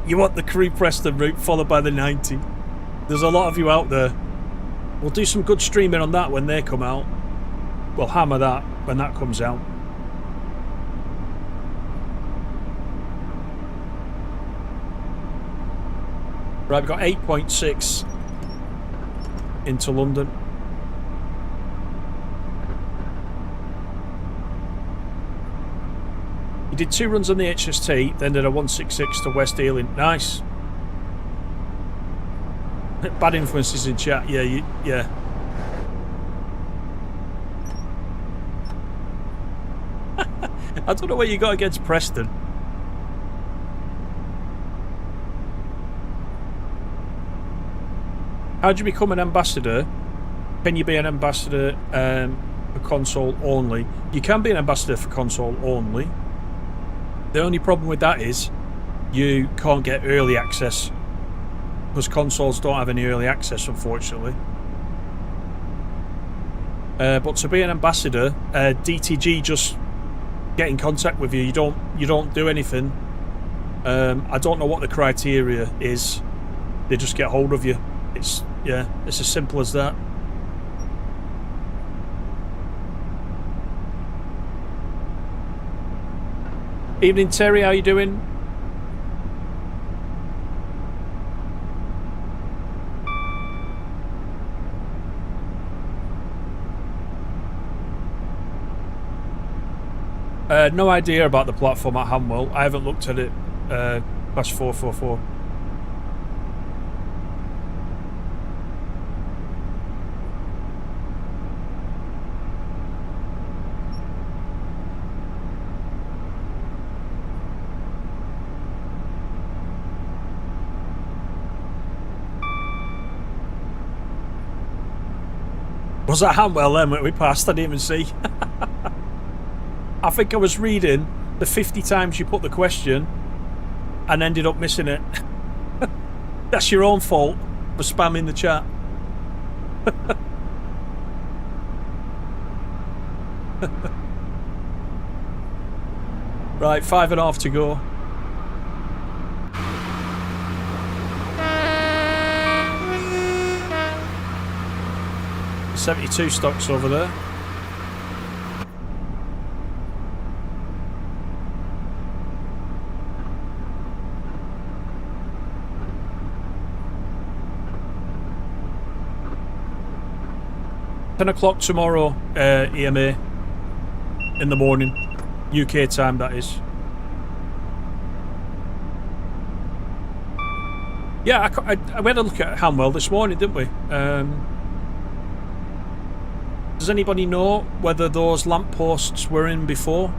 You want the Crew Preston route followed by the 90. There's a lot of you out there. We'll do some good streaming on that when they come out. We'll hammer that when that comes out. Right, we've got 8.6 into London. You did 2 runs on the HST, then did a 166 to West Ealing. Nice. Bad influences in chat. Yeah, yeah. I don't know what you got against Preston. How do you become an ambassador? Can you be an ambassador for console only? You can be an ambassador for console only. The only problem with that is you can't get early access, because consoles don't have any early access, unfortunately. But to be an ambassador, DTG just get in contact with you. You don't do anything. I don't know what the criteria is. They just get hold of you. It's as simple as that. Evening, Terry. How you doing? No idea about the platform at Hamwell. I haven't looked at it past 444. Was that Hamwell then when we passed? I didn't even see. I think I was reading the 50 times you put the question and ended up missing it. That's your own fault for spamming the chat. Right, 5.5 to go. $72 stocks over there. $10 tomorrow, EMA, in the morning, UK time, that is. Yeah, I went to look at Hamwell this morning, didn't we? Does anybody know whether those lampposts were in before?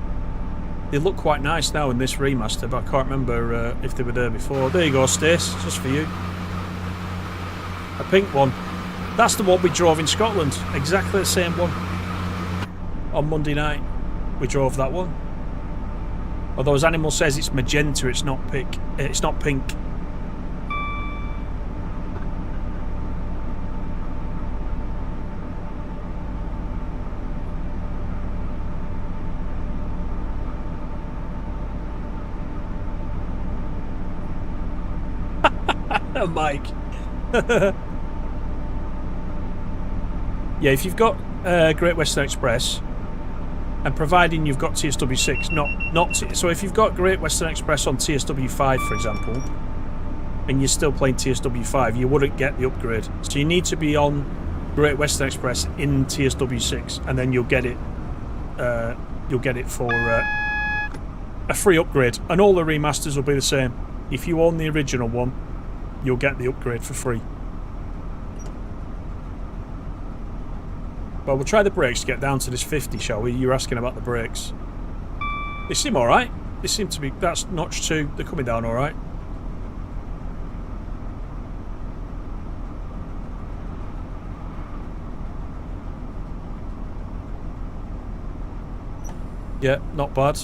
They look quite nice now in this remaster, but I can't remember if they were there before. There you go, Stace, just for you. A pink one. That's the one we drove in Scotland. Exactly the same one. On Monday night, we drove that one. Although as Animal says, it's magenta, it's not pink. It's not pink. Mike. Yeah, if you've got Great Western Express, and providing you've got TSW6, so if you've got Great Western Express on TSW5, for example, and you're still playing TSW5, you wouldn't get the upgrade. So you need to be on Great Western Express in TSW6, and then you'll get it. You'll get it for a free upgrade, and all the remasters will be the same. If you own the original one, you'll get the upgrade for free. Well, we'll try the brakes to get down to this 50, shall we? You're asking about the brakes. They seem alright. They seem to be... That's notch 2. They're coming down alright. Yeah, not bad.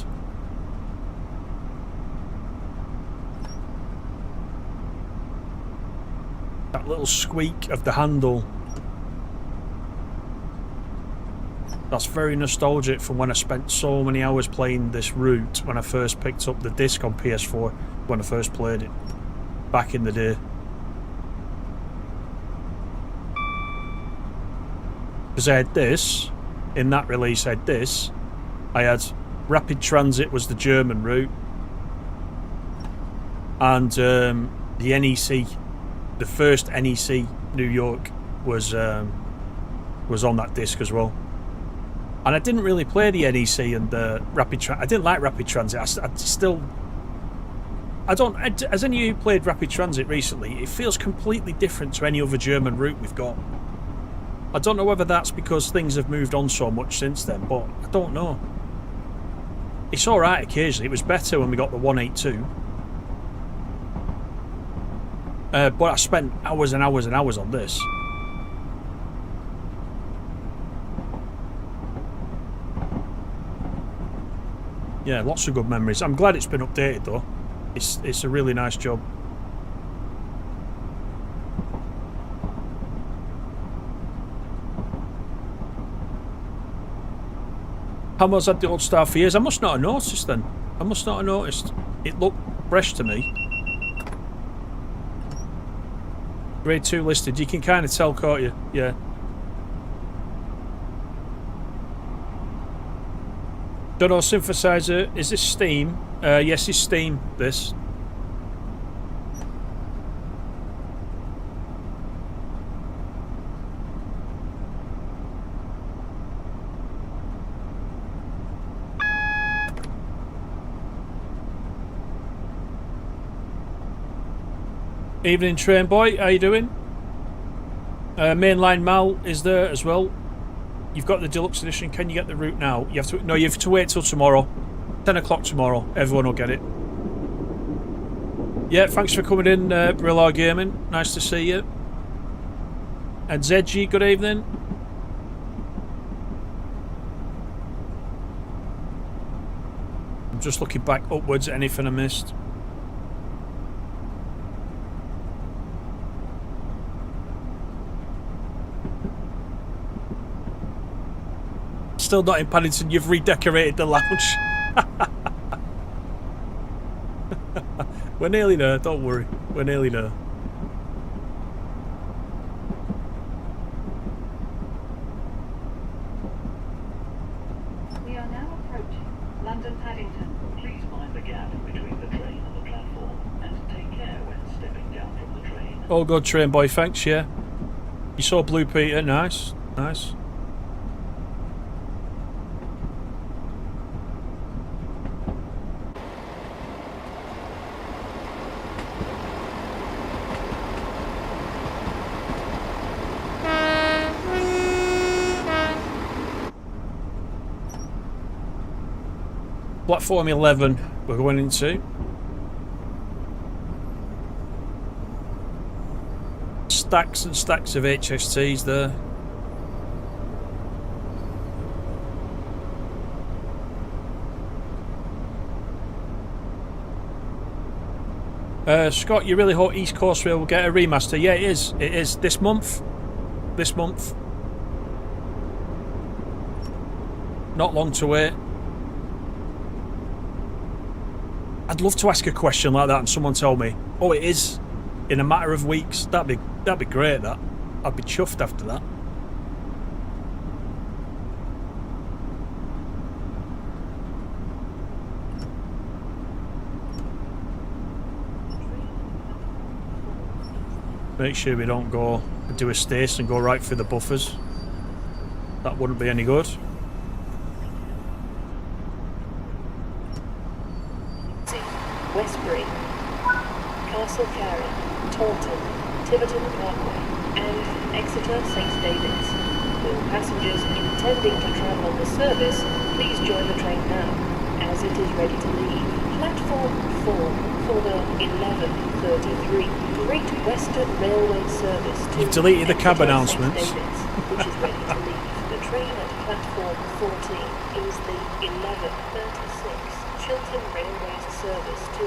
That little squeak of the handle. That's very nostalgic from when I spent so many hours playing this route when I first picked up the disc on PS4 when I first played it back in the day. Because I had this, in that release I had this, I had Rapid Transit was the German route, and the NEC, the first NEC New York was on that disc as well. And I didn't really play the NEC and the Rapid Transit. I didn't like Rapid Transit. Has any of you played Rapid Transit recently? It feels completely different to any other German route we've got. I don't know whether that's because things have moved on so much since then, but I don't know. It's alright occasionally. It was better when we got the 182. But I spent hours and hours and hours on this. Yeah, lots of good memories. I'm glad it's been updated though. It's a really nice job. Hammer's had the old star for years. I must not have noticed then. I must not have noticed. It looked fresh to me. Grade 2 listed. You can kind of tell, can't you? Yeah. Don't know, synthesizer. Is this Steam? Yes, it's Steam, this. Evening, train boy. How you doing? Mainline Mal is there as well. You've got the deluxe edition. Can you get the route now? You have to. No, you have to wait till tomorrow. 10 o'clock tomorrow. Everyone will get it. Yeah, thanks for coming in, Brillar Gaming. Nice to see you. And ZG, good evening. I'm just looking back upwards at anything I missed. Still not in Paddington, you've redecorated the lounge. We're nearly there, don't worry. We're nearly there. We are now approaching London Paddington. Please mind the gap between the train and the platform, and take care when stepping down from the train. All good, train boy, thanks, yeah. You saw Blue Peter, nice, nice. Platform 11 we're going into. Stacks and stacks of HSTs there. Scott, you really hope East Coast Rail will get a remaster? Yeah, it is. It is this month. This month. Not long to wait. I'd love to ask a question like that and someone tell me, oh, it is in a matter of weeks. That'd be great. That I'd be chuffed after that. Make sure we don't go and do a stace and go right through the buffers. That wouldn't be any good. Westbury, Castle Carey, Taunton, Tiverton Parkway, and Exeter St David's. All passengers intending to travel on the service, please join the train now, as it is ready to leave. Platform 4 for the 11:33 Great Western Railway service to You've deleted the cab Exeter announcements. St David's, which is ready to leave. The train at platform 14 is the 11:36 Chiltern Railway service to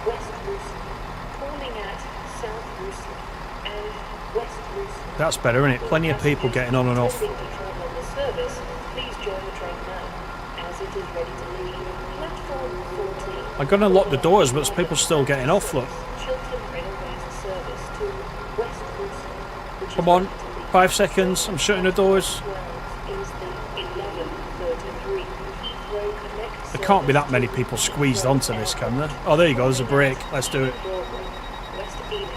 West Ruislip, calling at South Ruislip and West Ruislip. That's better, isn't it? Plenty of people getting on and off. Intending to travel on the service, Please join the train now, as it is ready to leave platform 14. I'm going to lock the doors, but there's people still getting off, look. Chiltern Railway's service to West Wilson, which is Come on, ready to leave. 5 seconds, I'm shutting the doors. 12 is the 11:33 Heathrow Connect. There can't be that many people squeezed onto this, can there? Oh, there you go, there's a break. Let's do it. Broadway, West Ealing,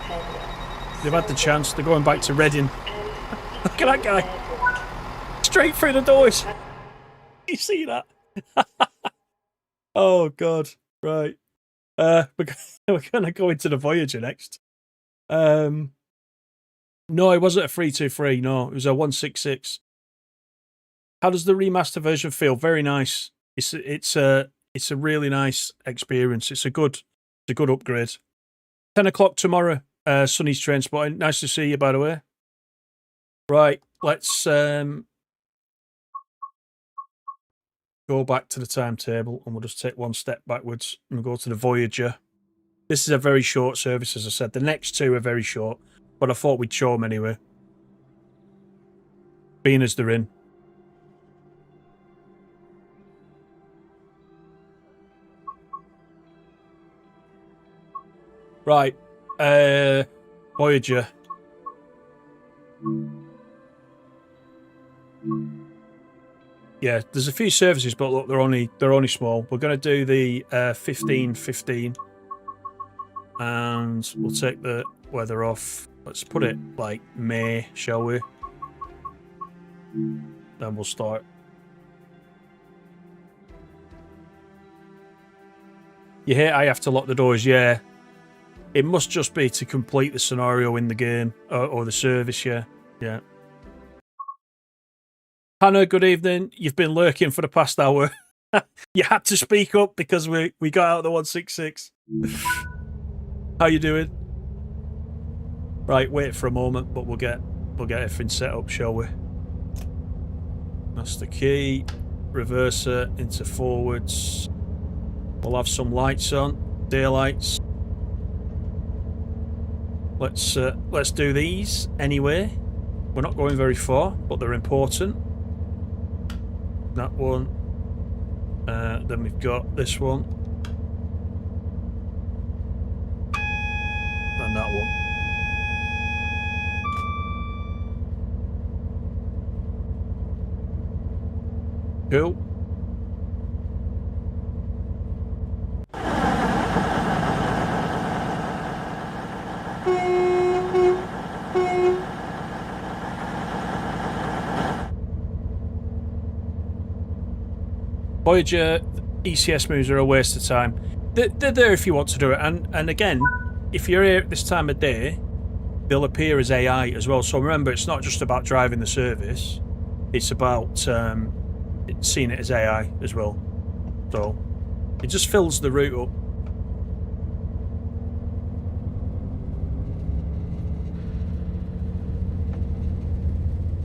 Penda, They've had the chance, they're going back to Reading. and Look at that guy. Airport. Straight through the doors. You see that? Oh, God. Right. We're going to go into the Voyager next. No, it wasn't a 323. No, it was a 166. How does the remaster version feel? Very nice. It's a really nice experience. It's a good upgrade. 10 o'clock tomorrow. Sunny's train spotting. Nice to see you, by the way. Right, let's go back to the timetable, and we'll just take one step backwards and go to the Voyager. This is a very short service, as I said. The next two are very short, but I thought we'd show them anyway, being as they're in. Right, Voyager. Yeah, there's a few services, but look, they're only small. We're going to do the 15:15, and we'll take the weather off. Let's put it like May, shall we? Then we'll start. You hear I have to lock the doors, yeah. It must just be to complete the scenario in the game, or the service, yeah. Yeah. Hannah, good evening. You've been lurking for the past hour. You had to speak up because we got out of the 166. How you doing? Right, wait for a moment, but we'll get everything set up, shall we? That's the key. Reverser into forwards. We'll have some lights on, daylights. Let's do these anyway. We're not going very far, but they're important. That one. Then we've got this one. And that one. Cool. Voyager ECS moves are a waste of time. They're there if you want to do it, and again, if you're here at this time of day, they'll appear as AI as well. So remember, it's not just about driving the service; it's about seeing it as AI as well. So it just fills the route up.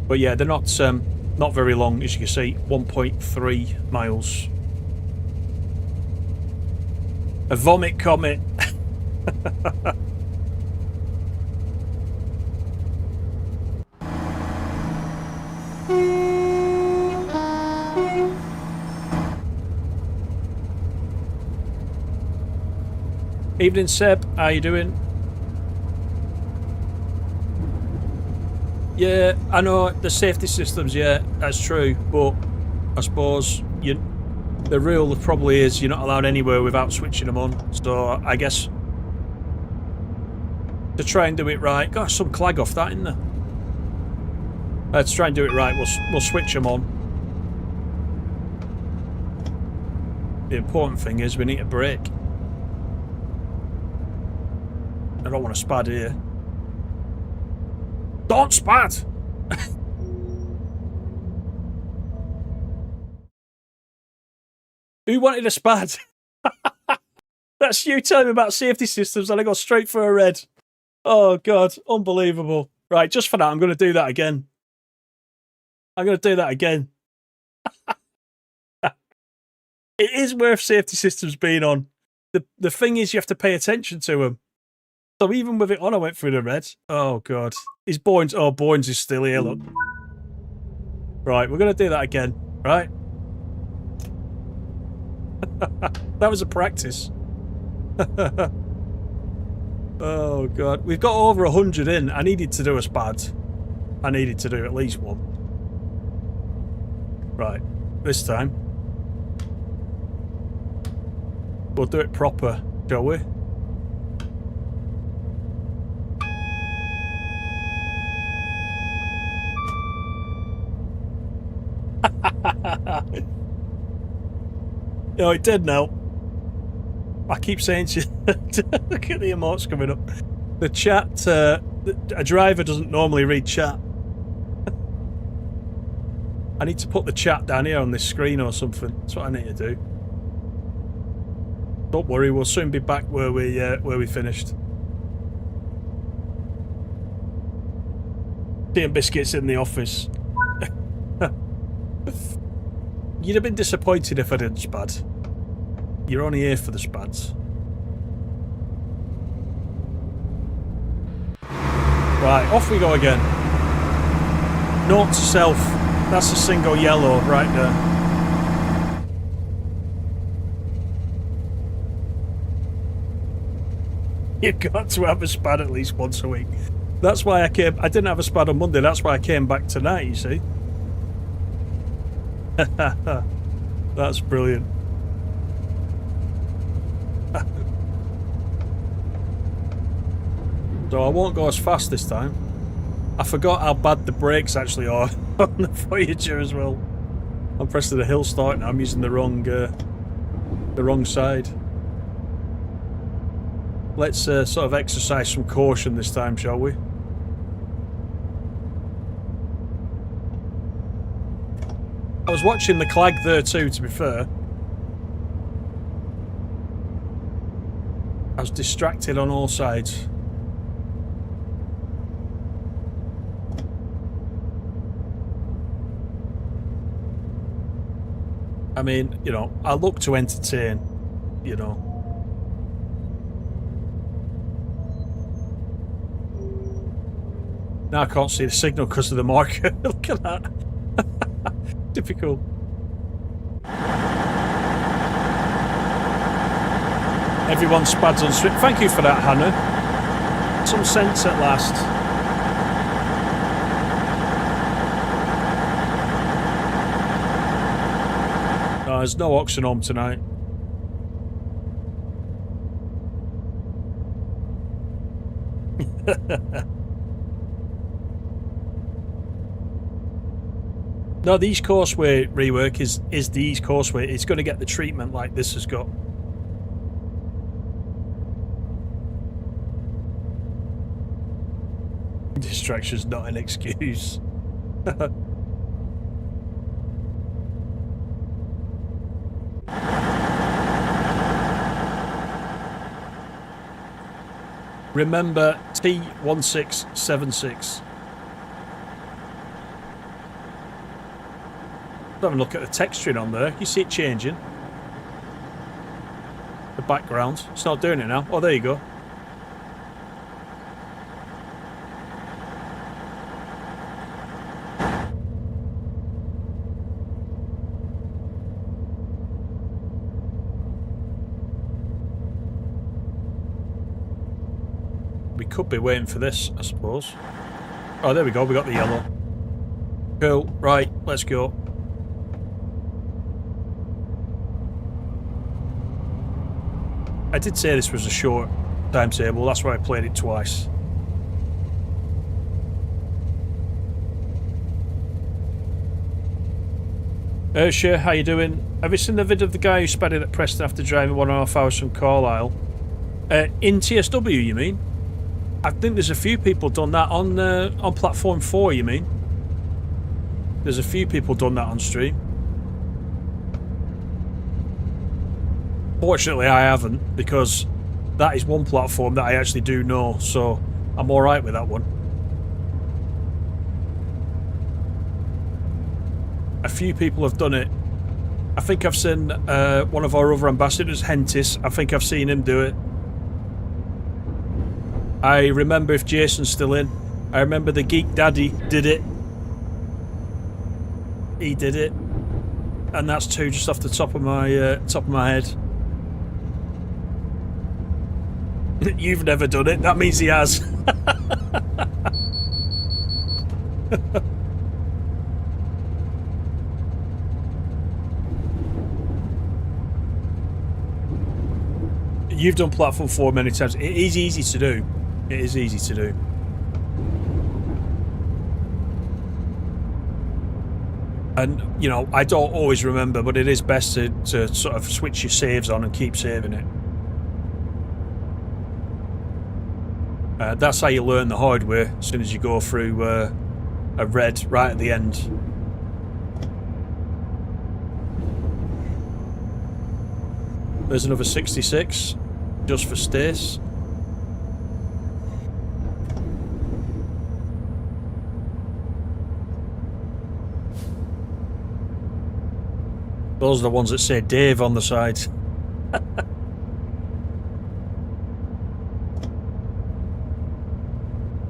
But yeah, they're not very long, as you can see, 1.3 miles. A vomit comet. Evening, Seb. How you doing? Yeah, I know the safety systems. Yeah, that's true. But I suppose the rule probably is you're not allowed anywhere without switching them on. So I guess to try and do it right, got some clag off that, isn't there? To try and do it right, we'll switch them on. The important thing is we need a brake. I don't want to spad here. Don't spat! Who wanted a spad? That's you telling me about safety systems and I go straight for a red. Oh, God. Unbelievable. Right, just for that, I'm going to do that again. I'm going to do that again. It is worth safety systems being on. The thing is, you have to pay attention to them. So even with it on, I went through the red. Oh, God. His Boynes. Oh, Boynes is still here, look. Right, we're going to do that again, right? That was a practice. Oh, God. We've got over 100 in. I needed to do a spad. I needed to do at least one. Right, this time. We'll do it proper, shall we? No, it did now. I keep saying to you, look at the emotes coming up. The chat, a driver doesn't normally read chat. I need to put the chat down here on this screen or something. That's what I need to do. Don't worry, we'll soon be back where we finished. Tea and biscuits in the office. You'd have been disappointed if I didn't spad. You're only here for the spads. Right, off we go again. Note to self. That's a single yellow right there. You've got to have a spad at least once a week. That's why I came. I didn't have a spad on Monday. That's why I came back tonight, you see. That's brilliant. So I won't go as fast this time. I forgot how bad the brakes actually are on the Voyager as well. I'm pressing the hill start now. I'm using the wrong side. Let's sort of exercise some caution this time, shall we? I was watching the Clag there too, to be fair. I was distracted on all sides. I mean, you know, I look to entertain, you know. Now I can't see the signal because of the marker. Look at that. Typical. Everyone spads on strip. Thank you for that, Hannah. Some sense at last. No, there's no oxen home tonight. No, the East Coastway rework is the East Coastway. It's going to get the treatment like this has got. Distraction's not an excuse. Remember T1676. Have a look at the texturing on there. You see it changing. The background. It's not doing it now. Oh, there you go. We could be waiting for this, I suppose. Oh, there we go. We got the yellow. Cool. Right, let's go. I did say this was a short timetable, that's why I played it twice. Ursha, how you doing? Have you seen the video of the guy who sped it at Preston after driving 1.5 hours from Carlisle? In TSW, you mean? I think there's a few people done that on platform 4, you mean? There's a few people done that on stream. Fortunately, I haven't, because that is one platform that I actually do know, so I'm alright with that one. A few people have done it. I think I've seen one of our other ambassadors, Hentis, I think I've seen him do it. I remember, if Jason's still in, I remember the Geek Daddy did it. he did it, and that's 2 just off the top of my head. You've never done it. That means he has. You've done platform 4 many times. It is easy to do. It is easy to do. And, you know, I don't always remember, but it is best to sort of switch your saves on and keep saving it. That's how you learn the hard way, as soon as you go through a red right at the end. There's another 66, just for Stace. Those are the ones that say Dave on the side.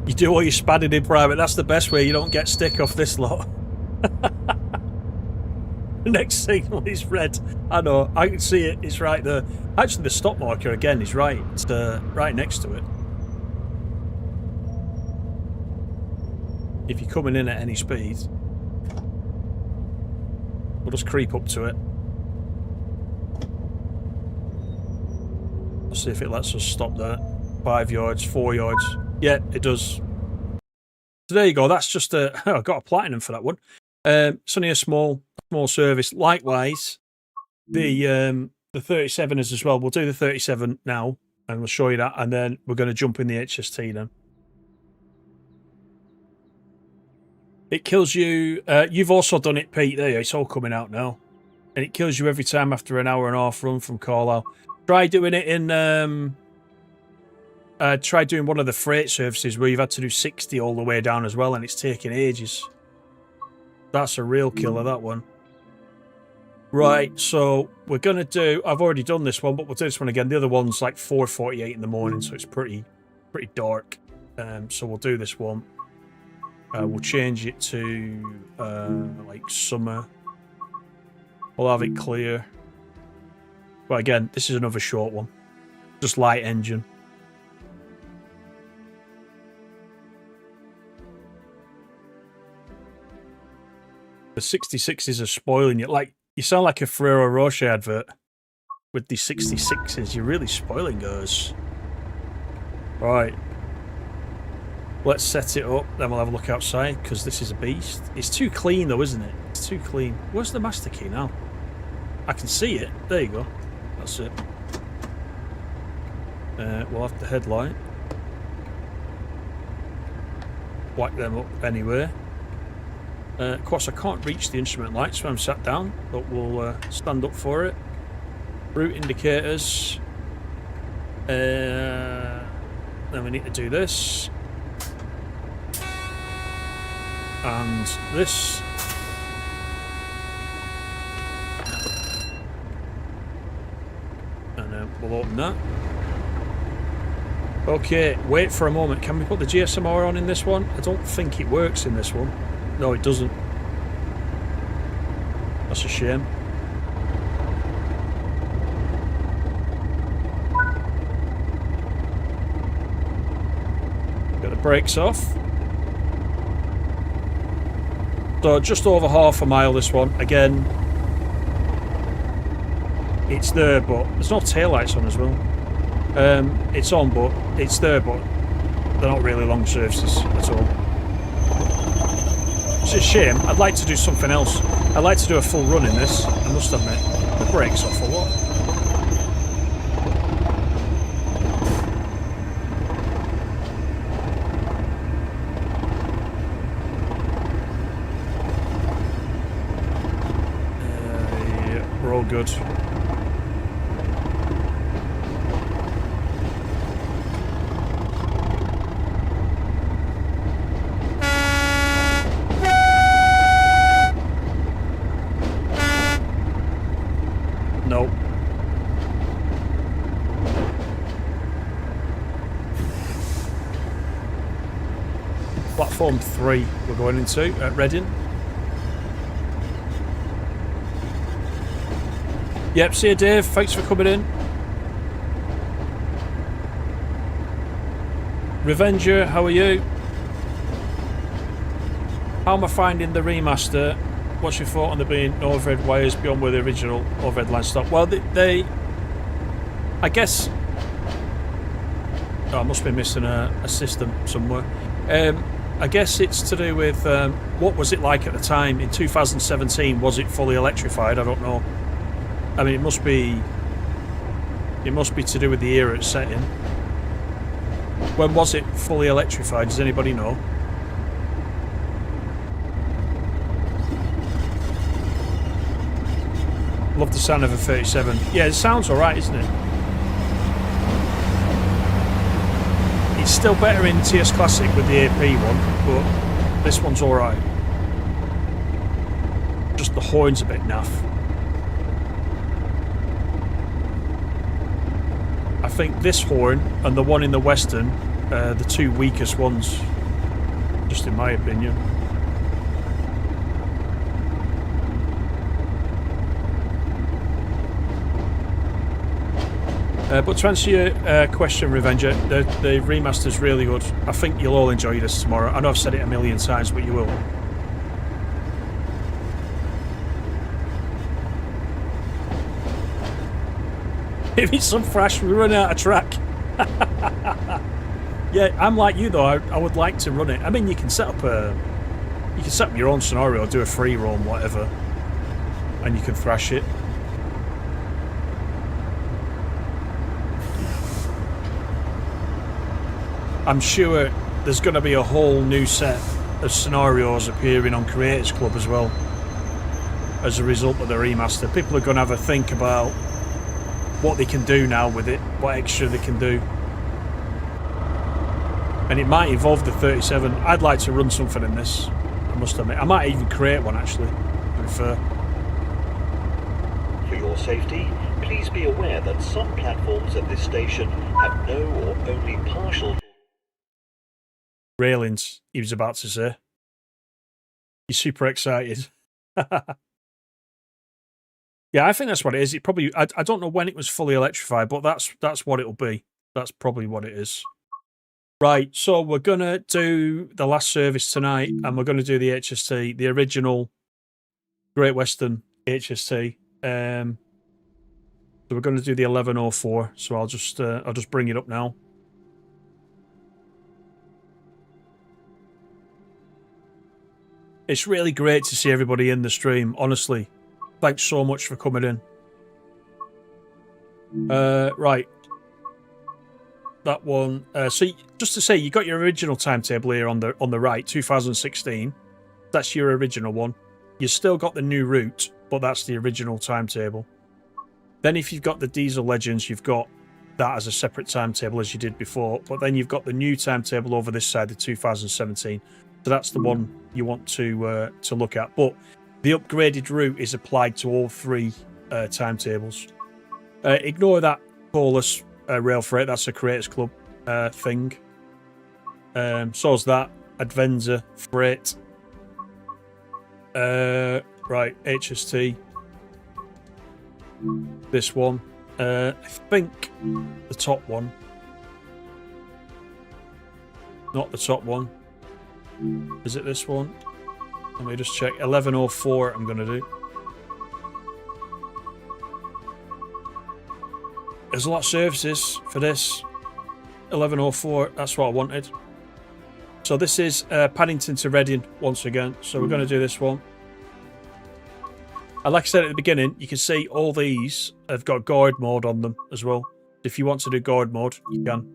You do all your spadding in private. That's the best way. You don't get stick off this lot. The next signal is red. I know. I can see it. It's right there. Actually, the stop marker again is right. It's right next to it. If you're coming in at any speed, we'll just creep up to it. I'll see if it lets us stop there. 5 yards, 4 yards. Yeah, it does. So there you go. That's just a... I got a platinum for that one. It's only a small service. Likewise, the 37ers as well. We'll do the 37 now, and we'll show you that, and then we're going to jump in the HST then. It kills you... you've also done it, Pete. There you go. It's all coming out now. And it kills you every time after an hour and a half run from call out. Try doing it in... try doing one of the freight services where you've had to do 60 all the way down as well, and it's taking ages. That's a real killer, that one. Right, so we're going to do... I've already done this one, but we'll do this one again. The other one's like 4:48 in the morning, so it's pretty dark. So we'll do this one. We'll change it to like summer. We'll have it clear. But again, this is another short one. Just light engine. The 66s are spoiling you. Like, you sound like a Ferrero Rocher advert with the 66s. You're really spoiling those. Right. Let's set it up, then we'll have a look outside, because this is a beast. It's too clean though, isn't it? It's too clean. Where's the master key now? I can see it. There you go. That's it. We'll have the headlight. Whack them up anyway. Of course, I can't reach the instrument lights when I'm sat down, but we'll stand up for it. Route indicators. Then we need to do this. And this. And then we'll open that. Okay, wait for a moment. Can we put the GSMR on in this one? I don't think it works in this one. No, it doesn't. That's a shame. Got the brakes off. So just over half a mile this one. Again, it's there, but there's no taillights on as well. It's on, but it's there, but they're not really long services at all. It's a shame. I'd like to do something else. I'd like to do a full run in this, I must admit. The brakes off or what? Yeah, we're all good. Platform 3 we're going into at Reading. Yep, see you, Dave. Thanks for coming in. Revenger, how are you? How am I finding the remaster? What's your thought on there being no overhead wires beyond where the original overhead line stopped? Well, they I guess... Oh, I must be missing a system somewhere. I guess it's to do with what was it like at the time in 2017? Was it fully electrified? I don't know. I mean, it must be to do with the era it's set in. When was it fully electrified? Does anybody know? Love the sound of a 37. Yeah, it sounds alright, isn't it? It's still better in TS Classic with the AP one, but this one's alright. Just the horn's a bit naff. I think this horn and the one in the Western are the two weakest ones, just in my opinion. But to answer your question, Revenger, the remaster's really good. I think you'll all enjoy this tomorrow. I know I've said it a million times, but you will. If it's some thrash, we're running out of track. Yeah, I'm like you though. I would like to run it. I mean, you can set up your own scenario, do a free roam, whatever, and you can thrash it. I'm sure there's going to be a whole new set of scenarios appearing on Creators Club as well as a result of the remaster. People are going to have a think about what they can do now with it, what extra they can do. And it might evolve the 37. I'd like to run something in this, I must admit. I might even create one actually, to be fair. For your safety, please be aware that some platforms at this station have no or only partial railings, he was about to say. He's super excited. Yeah, I think that's what it is. It probably, I don't know when it was fully electrified, but that's what it'll be. That's probably what it is. Right, so we're going to do the last service tonight, and we're going to do the HST, the original Great Western HST. So we're going to do the 1104, so I'll just bring it up now. It's really great to see everybody in the stream, honestly. Thanks so much for coming in. Right. That one. So just to say, you got your original timetable here on the right, 2016. That's your original one. You still got the new route, but that's the original timetable. Then if you've got the Diesel Legends, you've got that as a separate timetable as you did before. But then you've got the new timetable over this side, the 2017. So that's the one you want to look at. But the upgraded route is applied to all three timetables. Ignore that Paulus rail freight. That's a Creators Club thing. So's that Advenza freight. Right, HST. This one. I think the top one. Not the top one. Is it this one? Let me just check. 1104 I'm going to do. There's a lot of services for this. 1104, that's what I wanted. So this is Paddington to Reading once again. So we're going to do this one. And like I said at the beginning, you can see all these have got guard mode on them as well. If you want to do guard mode, you can.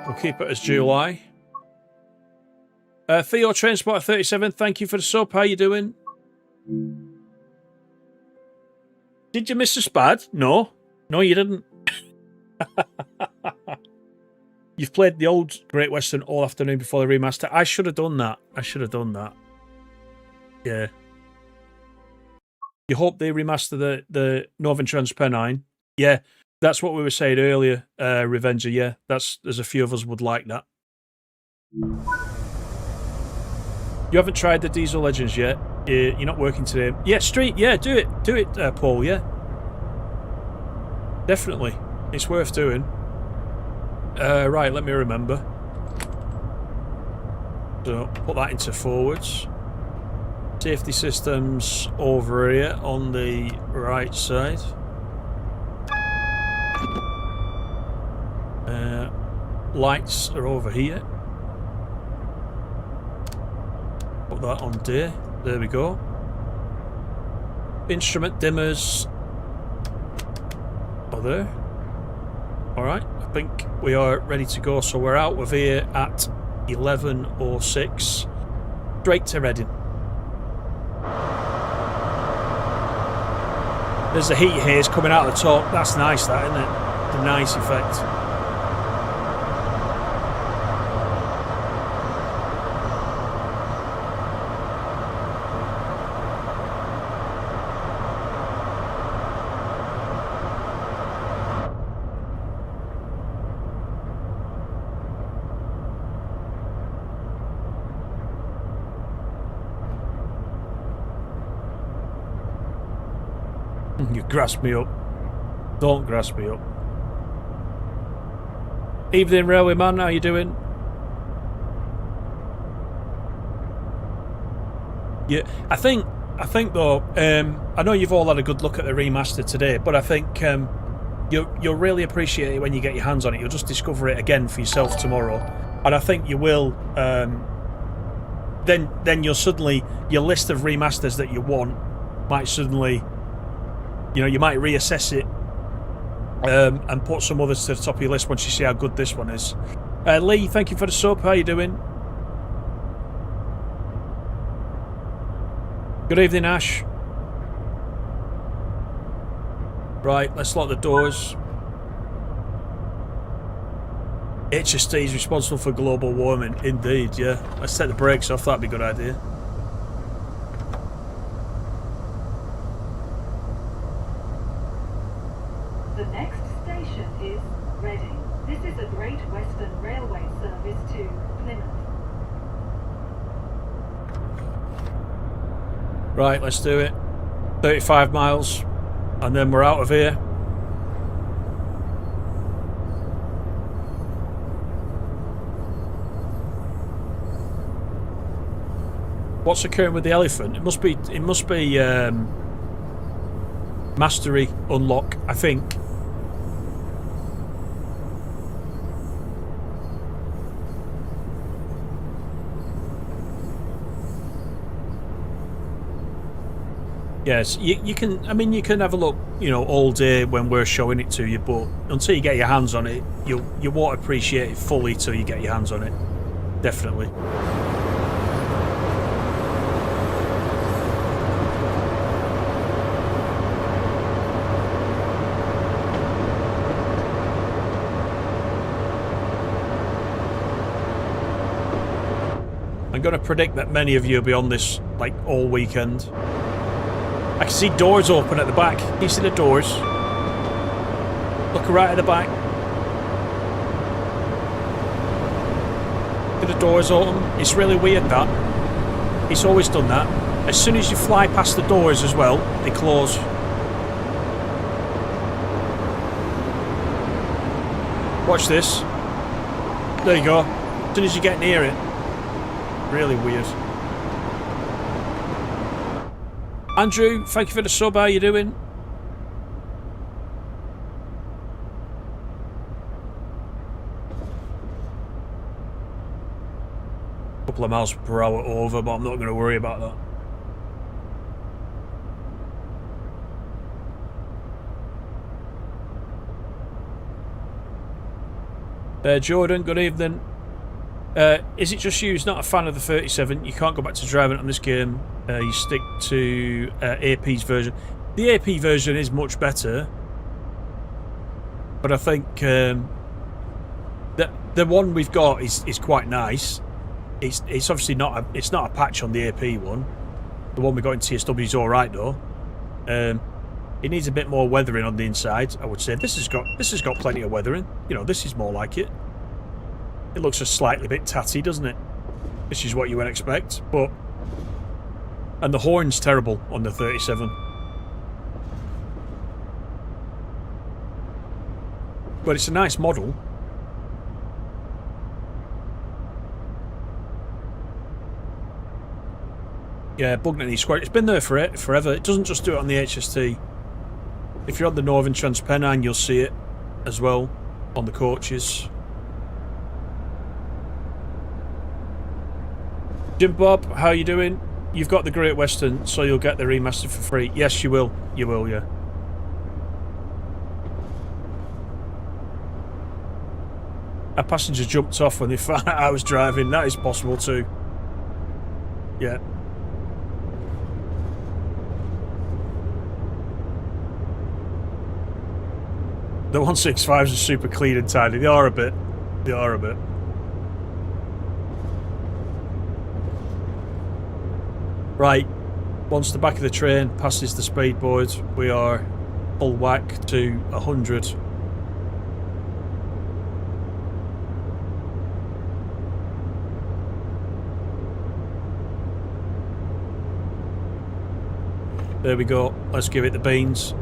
We'll keep it as July. Theo Transporter 37, thank you for the sub. How you doing? Did you miss a spad? No. No, you didn't. You've played the old Great Western all afternoon before the remaster. I should have done that. Yeah. You hope they remaster the Northern Transpennine. Yeah, that's what we were saying earlier, Revenger. Yeah, there's a few of us would like that. You haven't tried the Diesel Legends yet? You're not working today. Yeah, street. Yeah, do it. Do it, Paul. Yeah. Definitely. It's worth doing. Right, let me remember. So, put that into forwards. Safety systems over here on the right side. Lights are over here. Put that on day. There we go. Instrument dimmers are there. Alright, I think we are ready to go. So we're out of here at 11:06. Straight to Reading. There's the heat haze coming out of the top. That's nice, that, isn't it? The nice effect. You grasp me up. Don't grasp me up. Evening, railway man. How you doing? Yeah, I think though. I know you've all had a good look at the remaster today, but I think you'll really appreciate it when you get your hands on it. You'll just discover it again for yourself tomorrow, and I think you will. Then you'll suddenly, your list of remasters that you want might suddenly. You know, you might reassess it and put some others to the top of your list once you see how good this one is. Lee, thank you for the sub. How you doing? Good evening, Ash. Right, let's lock the doors. HST is responsible for global warming. Indeed, yeah. Let's take the brakes off. That'd be a good idea. The next station is Reading. This is a Great Western Railway service to Plymouth. Right, let's do it. 35 miles, and then we're out of here. What's occurring with the elephant? It must be mastery unlock, I think. Yes, you can. I mean, you can have a look, you know, all day when we're showing it to you, but until you get your hands on it, you won't appreciate it fully till you get your hands on it. Definitely. I'm going to predict that many of you will be on this like all weekend. I can see doors open at the back. Can you see the doors? Look right at the back. Look at the doors open. It's really weird that. It's always done that. As soon as you fly past the doors as well, they close. Watch this. There you go. As soon as you get near it. Really weird. Andrew, thank you for the sub. How you doing? Couple of miles per hour over, but I'm not going to worry about that. Jordan, good evening. Is it just you who's not a fan of the 37? You can't go back to driving it on this game. You stick to AP's version. The AP version is much better, but I think that the one we've got is quite nice. It's obviously not a patch on the AP one. The one we got in TSW is all right though. It needs a bit more weathering on the inside, I would say. This has got plenty of weathering. You know, this is more like it. It looks a slightly bit tatty, doesn't it? This is what you would expect, but And the horn's terrible on the 37. But it's a nice model. Yeah, Bugnany Square. It's been there forever. It doesn't just do it on the HST. If you're on the Northern Transpennine, you'll see it as well on the coaches. Jim Bob, how you doing? You've got the Great Western, so you'll get the remaster for free. Yes, you will. You will, yeah. A passenger jumped off when they found out I was driving. That is possible too. Yeah. The 165s are super clean and tidy. They are a bit. They are a bit. Right. Once the back of the train passes the speed board, we are full whack to 100. There we go. Let's give it the beans.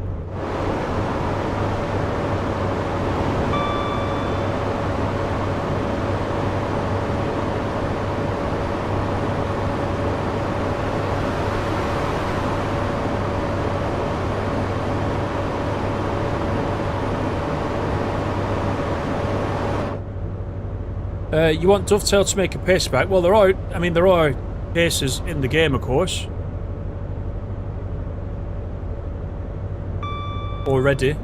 You want Dovetail to make a pace back? Well, there are. I mean, there are paces in the game, of course. Already.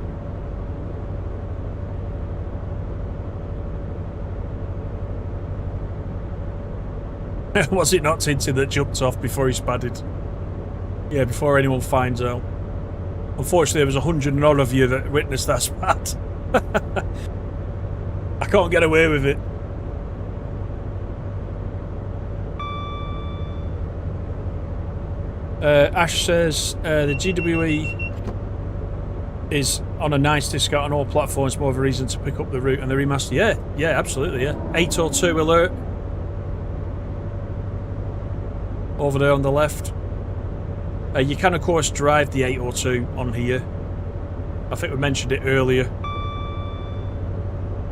Was it not Tintin that jumped off before he spadded? Yeah, before anyone finds out. Unfortunately, there was 100 and odd of you that witnessed that spat. I can't get away with it. Ash says the GWE is on a nice discount on all platforms, more of a reason to pick up the route and the remaster. Yeah, yeah, absolutely, yeah. 802 alert. Over there on the left. You can, of course, drive the 802 on here. I think we mentioned it earlier.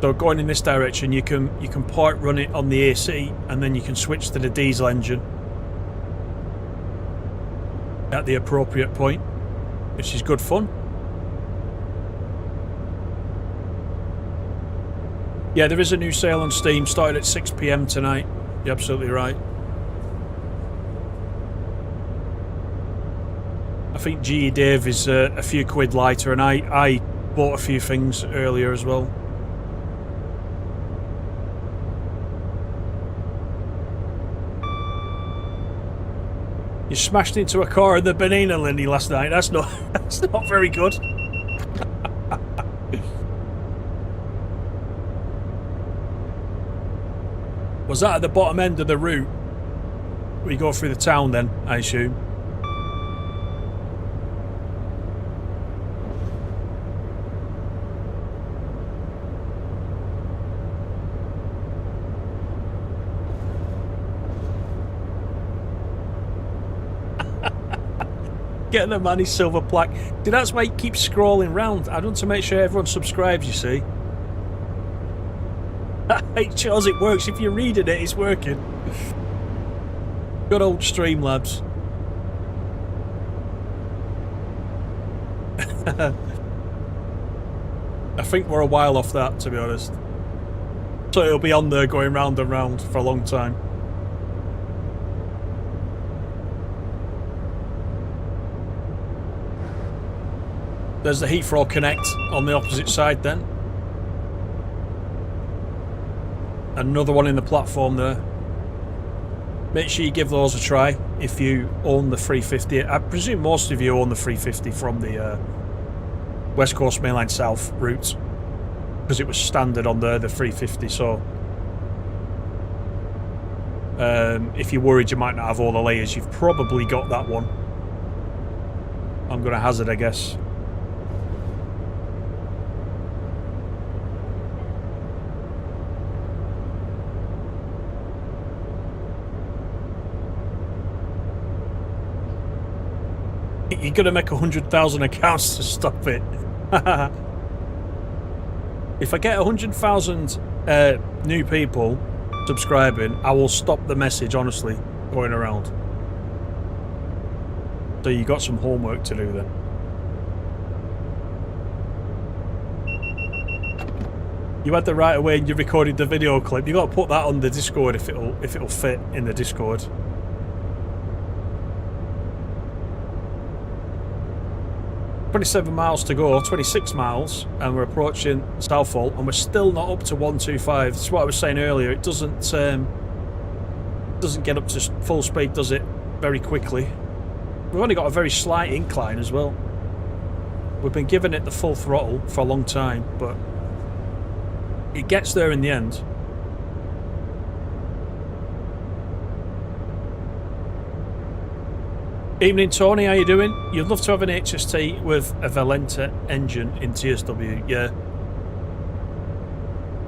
So going in this direction, you can part run it on the AC, and then you can switch to the diesel engine at the appropriate point, which is good fun. Yeah, there is a new sale on Steam, started at 6 PM tonight. You're absolutely right. I think GE Dave is a few quid lighter, and I bought a few things earlier as well. You smashed into a car in the Banana Lindy last night. That's not very good. Was that at the bottom end of the route? We go through the town then, I assume. Get the Manny silver plaque. Dude, that's why it keeps scrolling round. I want to make sure everyone subscribes, you see. It shows it works. If you're reading it, it's working. Good old Streamlabs. I think we're a while off that, to be honest. So it'll be on there going round and round for a long time. There's the Heathrow Connect on the opposite side then. Another one in the platform there. Make sure you give those a try if you own the 350. I presume most of you own the 350 from the West Coast Mainline South route, because it was standard on the 350, so if you're worried you might not have all the layers, you've probably got that one. I'm going to hazard, I guess. You're gonna make 100,000 accounts to stop it. If I get 100,000 new people subscribing, I will stop the message, honestly, going around. So you got some homework to do then. You had the right away and you recorded the video clip. You got to put that on the Discord if it'll fit in the Discord. "27 miles to go, 26 miles, and we're approaching Southall, and we're still not up to 125. That's what I was saying earlier. It doesn't get up to full speed, does it? Very quickly. We've only got a very slight incline as well. We've been giving it the full throttle for a long time, but it gets there in the end. Evening, Tony. How you doing? You'd love to have an HST with a Valenta engine in TSW. Yeah.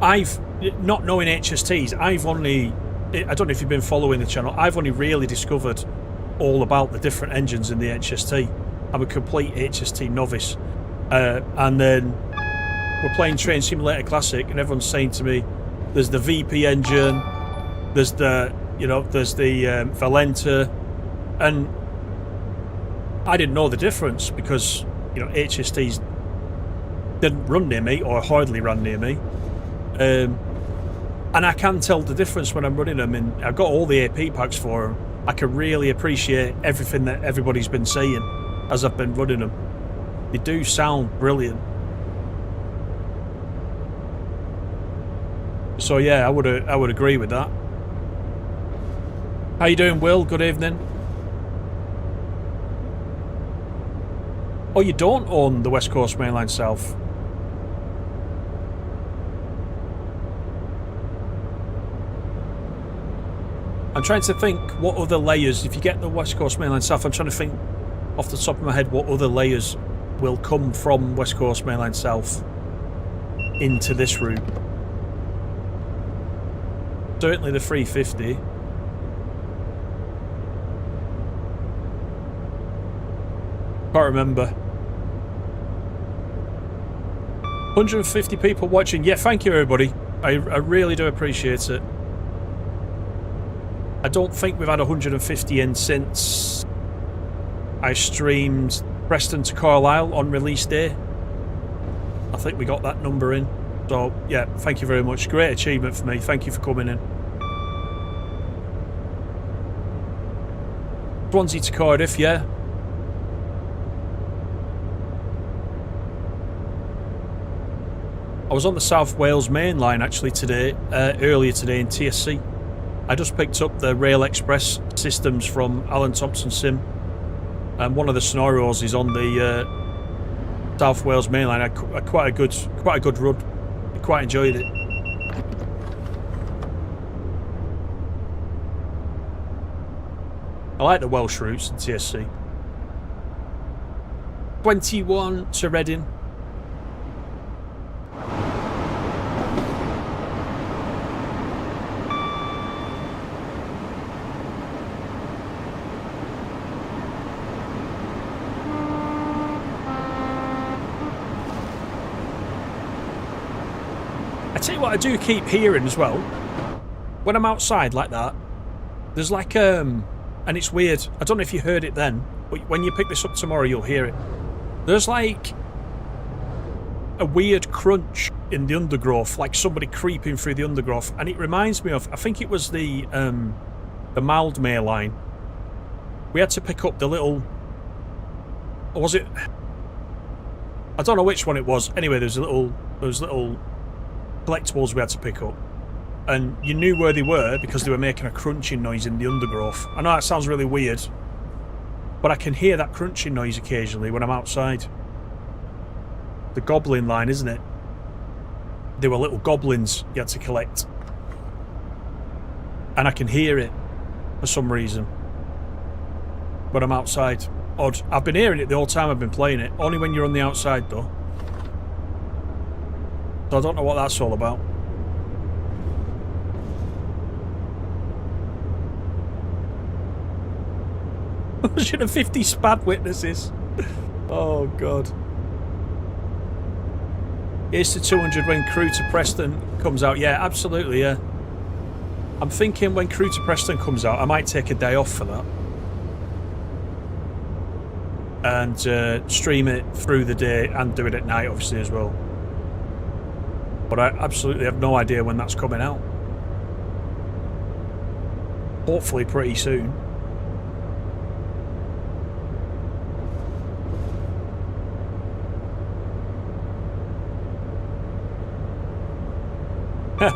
I've, not knowing HSTs, I don't know if you've been following the channel, I've only really discovered all about the different engines in the HST. I'm a complete HST novice. And then we're playing Train Simulator Classic and everyone's saying to me, there's the VP engine, there's the, there's the Valenta, and I didn't know the difference because, HSTs didn't run near me or hardly ran near me. And I can tell the difference when I'm running them, and I've got all the AP packs for them. I can really appreciate everything that everybody's been saying as I've been running them. They do sound brilliant. So yeah, I would agree with that. How you doing, Will? Good evening. Oh, you don't own the West Coast Mainline South? I'm trying to think what other layers, if you get the West Coast Mainline South, I'm trying to think off the top of my head what other layers will come from West Coast Mainline South into this route. Certainly the 350. Can't remember. 150 people watching. Yeah, thank you everybody. I really do appreciate it. I don't think we've had 150 in since I streamed Preston to Carlisle on release day. I think we got that number in. So, yeah, thank you very much. Great achievement for me. Thank you for coming in. Swansea to Cardiff, yeah. I was on the South Wales main line actually today, earlier today in TSC. I just picked up the Rail Express systems from Alan Thompson Sim, and one of the scenarios is on the South Wales main line. Quite a good run. I quite enjoyed it. I like the Welsh routes in TSC. 21 to Reading. I tell you what I do keep hearing as well, when I'm outside like that, there's like, and it's weird, I don't know if you heard it then, but when you pick this up tomorrow you'll hear it. There's like a weird crunch in the undergrowth, like somebody creeping through the undergrowth, and it reminds me of, I think it was the Mildmay line. We had to pick up the little, or was it, I don't know which one it was. Anyway, those little collectibles we had to pick up, and you knew where they were because they were making a crunching noise in the undergrowth. I know that sounds really weird, but I can hear that crunching noise occasionally when I'm outside. The goblin line, isn't it? There were little goblins you had to collect, and I can hear it for some reason when I'm outside. Odd. I've been hearing it the whole time I've been playing it, only when you're on the outside though. So I don't know what that's all about. 150 SPAD witnesses. Oh, God. Here's to 200 when Crew to Preston comes out. Yeah, absolutely, yeah. I'm thinking when Crew to Preston comes out, I might take a day off for that. And stream it through the day and do it at night, obviously, as well. But I absolutely have no idea when that's coming out. Hopefully pretty soon.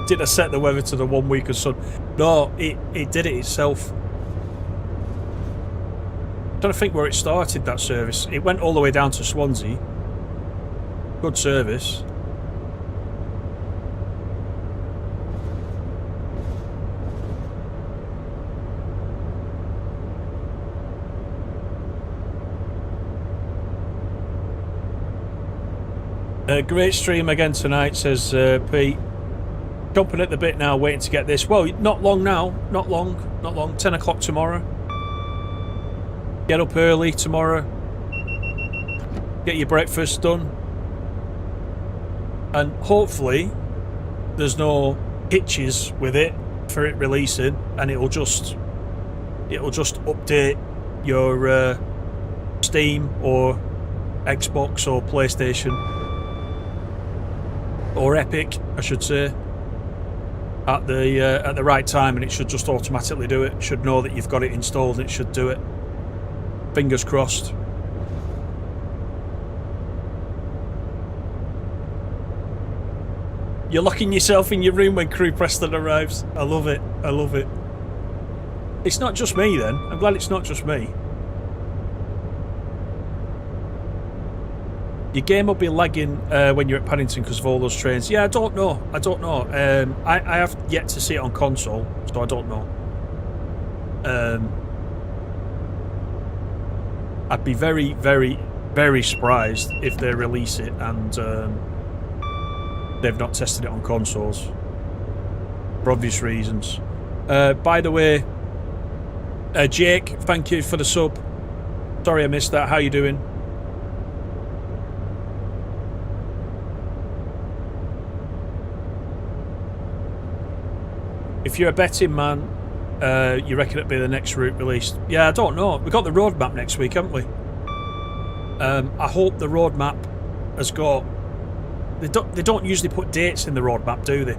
Did I set the weather to the 1 week of sun? No, it did it itself. I'm trying to think where it started, that service. It went all the way down to Swansea. Good service. Great stream again tonight, says Pete. Jumping at the bit now, waiting to get this. Well, not long now. Not long. 10 o'clock tomorrow. Get up early tomorrow. Get your breakfast done. And hopefully there's no hitches with it for it releasing, and it'll just update your Steam or Xbox or PlayStation. Or Epic, I should say, at the right time, and it should just automatically do it. It should know that you've got it installed. It should do it. Fingers crossed. You're locking yourself in your room when Crew Preston arrives. I love it. I love it. It's not just me then. I'm glad it's not just me. Your game will be lagging when you're at Paddington because of all those trains. Yeah, I don't know. I don't know. I have yet to see it on console, so I don't know. I'd be very, very, very surprised if they release it and they've not tested it on consoles. For obvious reasons. By the way, Jake, thank you for the sub. Sorry I missed that. How you doing? If you're a betting man, you reckon it'd be the next route released? Yeah, I don't know. We've got the roadmap next week, haven't we? I hope the roadmap has got... They don't usually put dates in the roadmap, do they?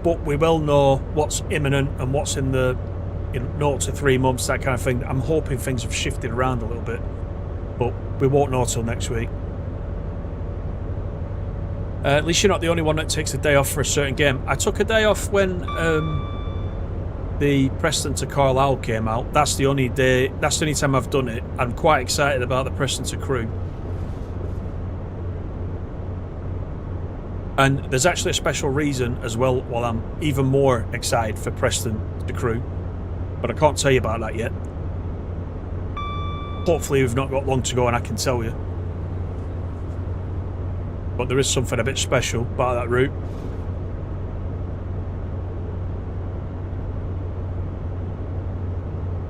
But we will know what's imminent and what's in the 0 to 3 months, that kind of thing. I'm hoping things have shifted around a little bit, but we won't know till next week. At least you're not the only one that takes a day off for a certain game. I took a day off when the Preston to Carlisle came out. That's the only day. That's the only time I've done it. I'm quite excited about the Preston to Crew. And there's actually a special reason as well why I'm even more excited for Preston to Crew. But I can't tell you about that yet. Hopefully we've not got long to go and I can tell you. But there is something a bit special about that route.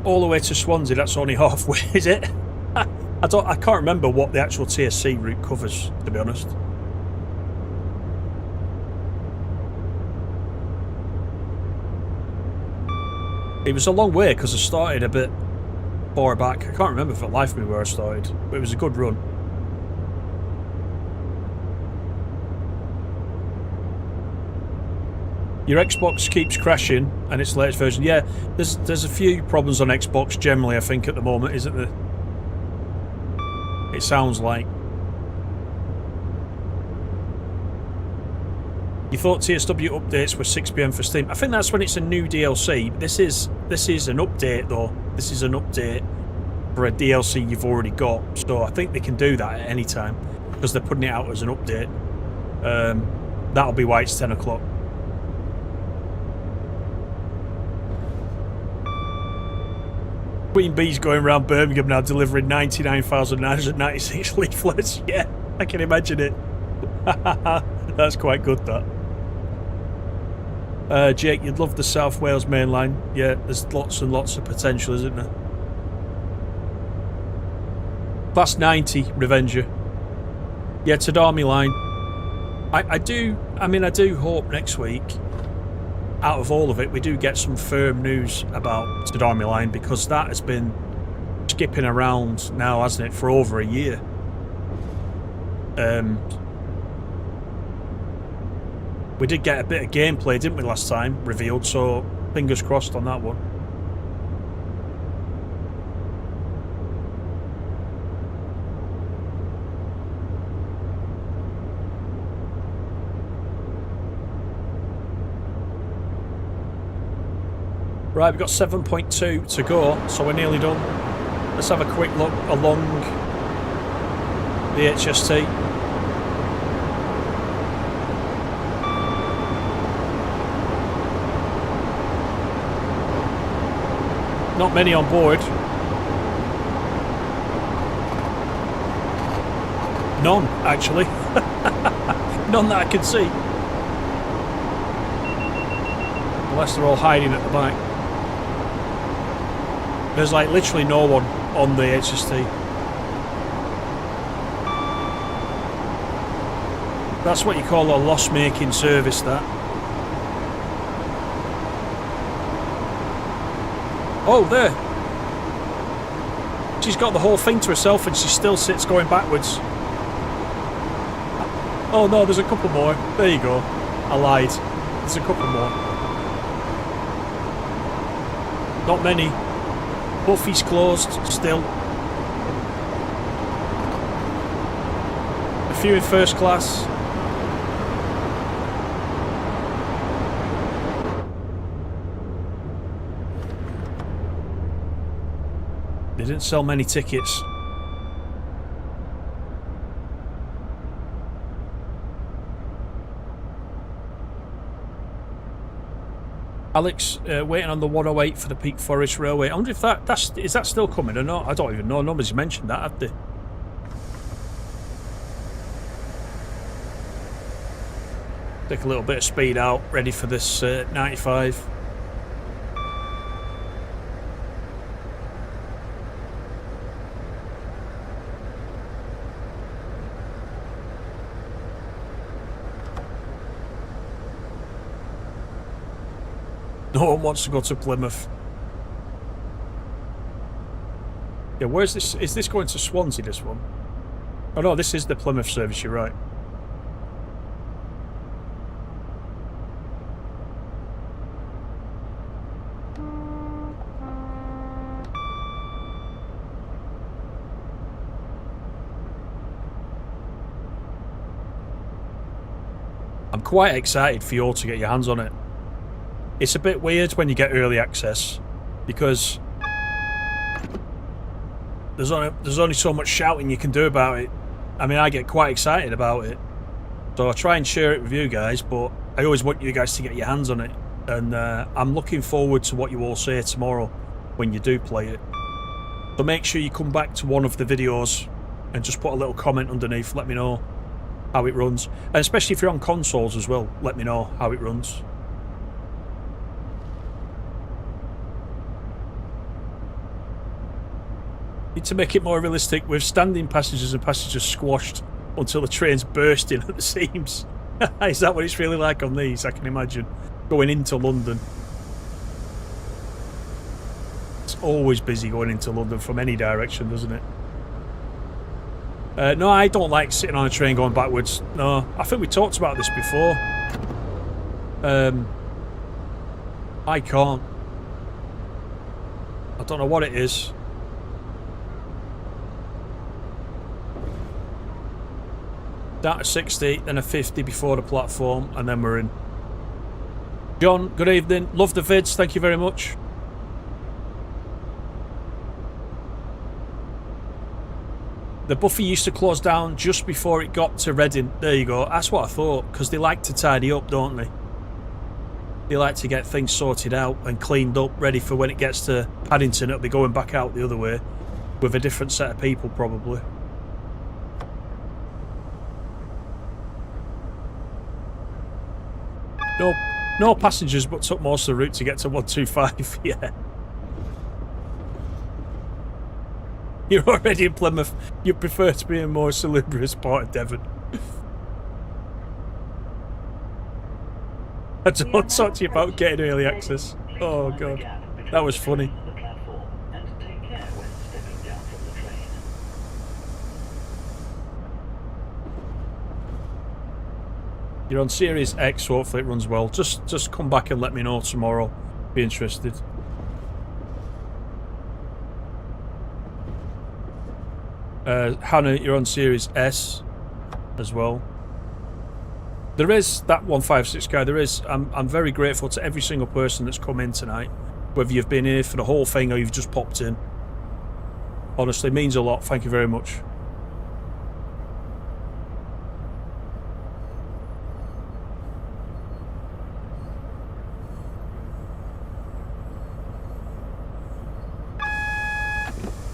All the way to Swansea, that's only halfway, is it? I can't remember what the actual TSC route covers, to be honest. It was a long way because I started a bit far back. I can't remember for the life of me where I started, but it was a good run. Your Xbox keeps crashing and its latest version. Yeah, there's a few problems on Xbox generally, I think, at the moment, isn't there? It sounds like. You thought TSW updates were 6 PM for Steam. I think that's when it's a new DLC. This is an update though. This is an update for a DLC you've already got. So I think they can do that at any time because they're putting it out as an update. That'll be why it's 10 o'clock. Queen Bee's going around Birmingham now delivering 99,996 leaflets. Yeah, I can imagine it. That's quite good, that. Jake, you'd love the South Wales main line. Yeah, there's lots and lots of potential, isn't there? Class 90 Revenger. Yeah, Tadami line. I do hope next week, out of all of it, we do get some firm news about Tadami line, because that has been skipping around now, hasn't it, for over a year. We did get a bit of gameplay, didn't we, last time, revealed, so fingers crossed on that one. Right, we've got 7.2 to go, so we're nearly done. Let's have a quick look along the HST. Not many on board. None, actually. None that I can see. Unless they're all hiding at the back. There's like literally no one on the HST. That's what you call a loss-making service, that. Oh, there. She's got the whole thing to herself and she still sits going backwards. Oh no, there's a couple more. There you go. I lied. There's a couple more. Not many. Buffy's closed still. A few in first class. They didn't sell many tickets. Alex, waiting on the 108 for the Peak Forest Railway. I wonder if is that still coming or not? I don't even know. Nobody's mentioned that, have they? Take a little bit of speed out, ready for this 95. No one wants to go to Plymouth. Yeah, where's this? Is this going to Swansea, this one? Oh no, this is the Plymouth service, you're right. I'm quite excited for you all to get your hands on it. It's a bit weird when you get early access, because there's only so much shouting you can do about it. I mean, I get quite excited about it, so I try and share it with you guys, but I always want you guys to get your hands on it, and I'm looking forward to what you all say tomorrow when you do play it. So make sure you come back to one of the videos and just put a little comment underneath, let me know how it runs, and especially if you're on consoles as well, let me know how it runs. Need to make it more realistic with standing passengers and passengers squashed until the train's bursting at the seams. Is that what it's really like on these? I can imagine. Going into London. It's always busy going into London from any direction, doesn't it? No, I don't like sitting on a train going backwards. No, I think we talked about this before. I can't. I don't know what it is. Down to 60, then a 50 before the platform, and then we're in. John, good evening. Love the vids, thank you very much. The Buffy used to close down just before it got to Reading. There you go, that's what I thought, because they like to tidy up, don't they? They like to get things sorted out and cleaned up, ready for when it gets to Paddington. It'll be going back out the other way with a different set of people, probably. No passengers, but took most of the route to get to 125, yeah. You're already in Plymouth. You prefer to be in a more salubrious part of Devon. I don't talk to you about getting early access. Oh god, that was funny. You're on Series X, so hopefully it runs well. Just come back and let me know tomorrow. Be interested. Hannah, you're on Series S as well. There is that 156 guy. There is. I'm very grateful to every single person that's come in tonight, whether you've been here for the whole thing or you've just popped in. Honestly, means a lot. Thank you very much.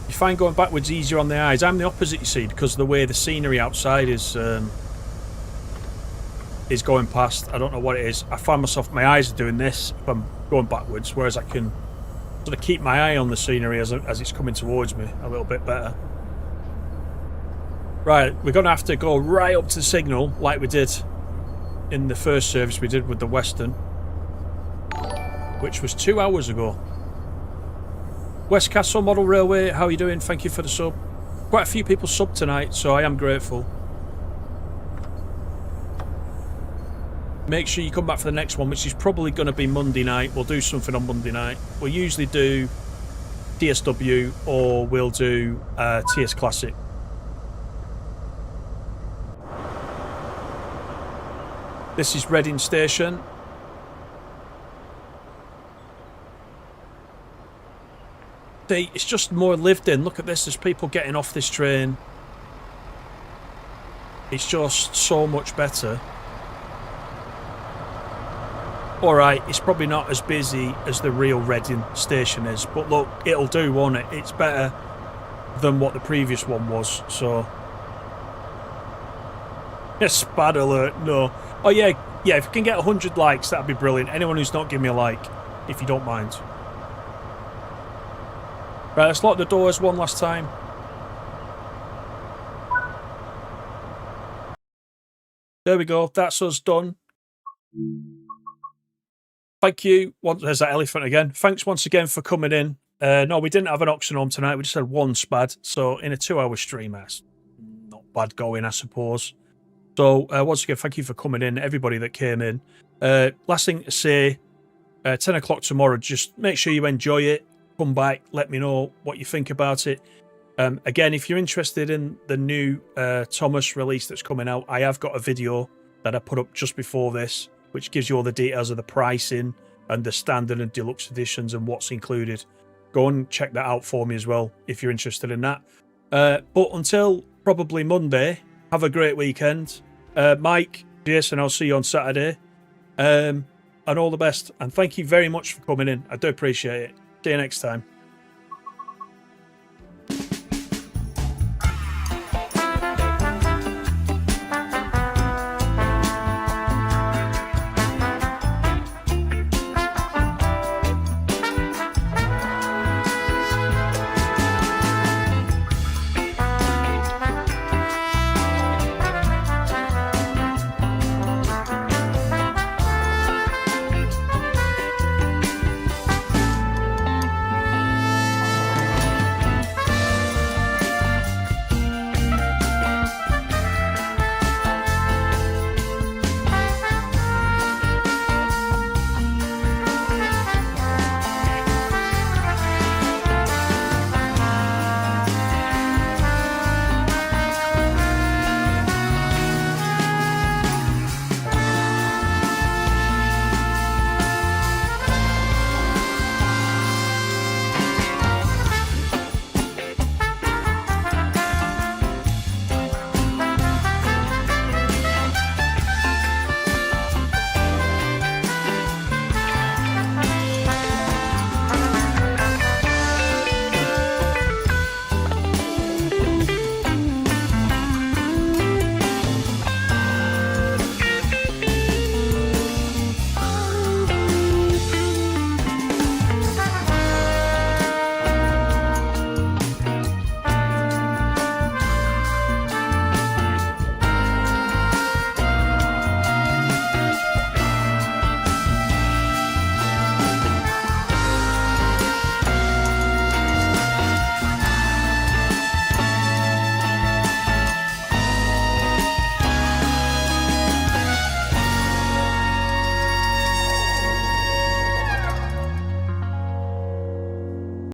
You find going backwards easier on the eyes. I'm the opposite, you see, because of the way the scenery outside is going past. I don't know what it is. I find myself, my eyes are doing this if I'm going backwards, whereas I can sort of keep my eye on the scenery as it's coming towards me a little bit better. Right, we're going to have to go right up to the signal like we did in the first service we did with the Western, which was 2 hours ago. Westcastle Model Railway, how are you doing? Thank you for the sub. Quite a few people subbed tonight, so I am grateful. Make sure you come back for the next one, which is probably going to be Monday night. We'll do something on Monday night. We'll usually do TSW or we'll do TS Classic. This is Reading Station. See, it's just more lived in. Look at this. There's people getting off this train. It's just so much better. Alright, it's probably not as busy as the real Reading station is, but look, it'll do, won't it? It's better than what the previous one was, so... Yes, bad alert, no. Oh yeah, if you can get 100 likes, that'd be brilliant. Anyone who's not giving me a like, if you don't mind. Right, let's lock the doors one last time. There we go, that's us done. Thank you. There's that elephant again. Thanks once again for coming in. No, we didn't have an auction home tonight. We just had one spad. So in a 2-hour stream, that's not bad going, I suppose. So once again, thank you for coming in, everybody that came in. Last thing to say, 10 o'clock tomorrow, just make sure you enjoy it. Come back, let me know what you think about it. Again, if you're interested in the new Thomas release that's coming out, I have got a video that I put up just before this, which gives you all the details of the pricing and the standard and deluxe editions and what's included. Go and check that out for me as well, if you're interested in that. But until probably Monday, have a great weekend. Mike, Jason, I'll see you on Saturday. And all the best. And thank you very much for coming in. I do appreciate it. See you next time.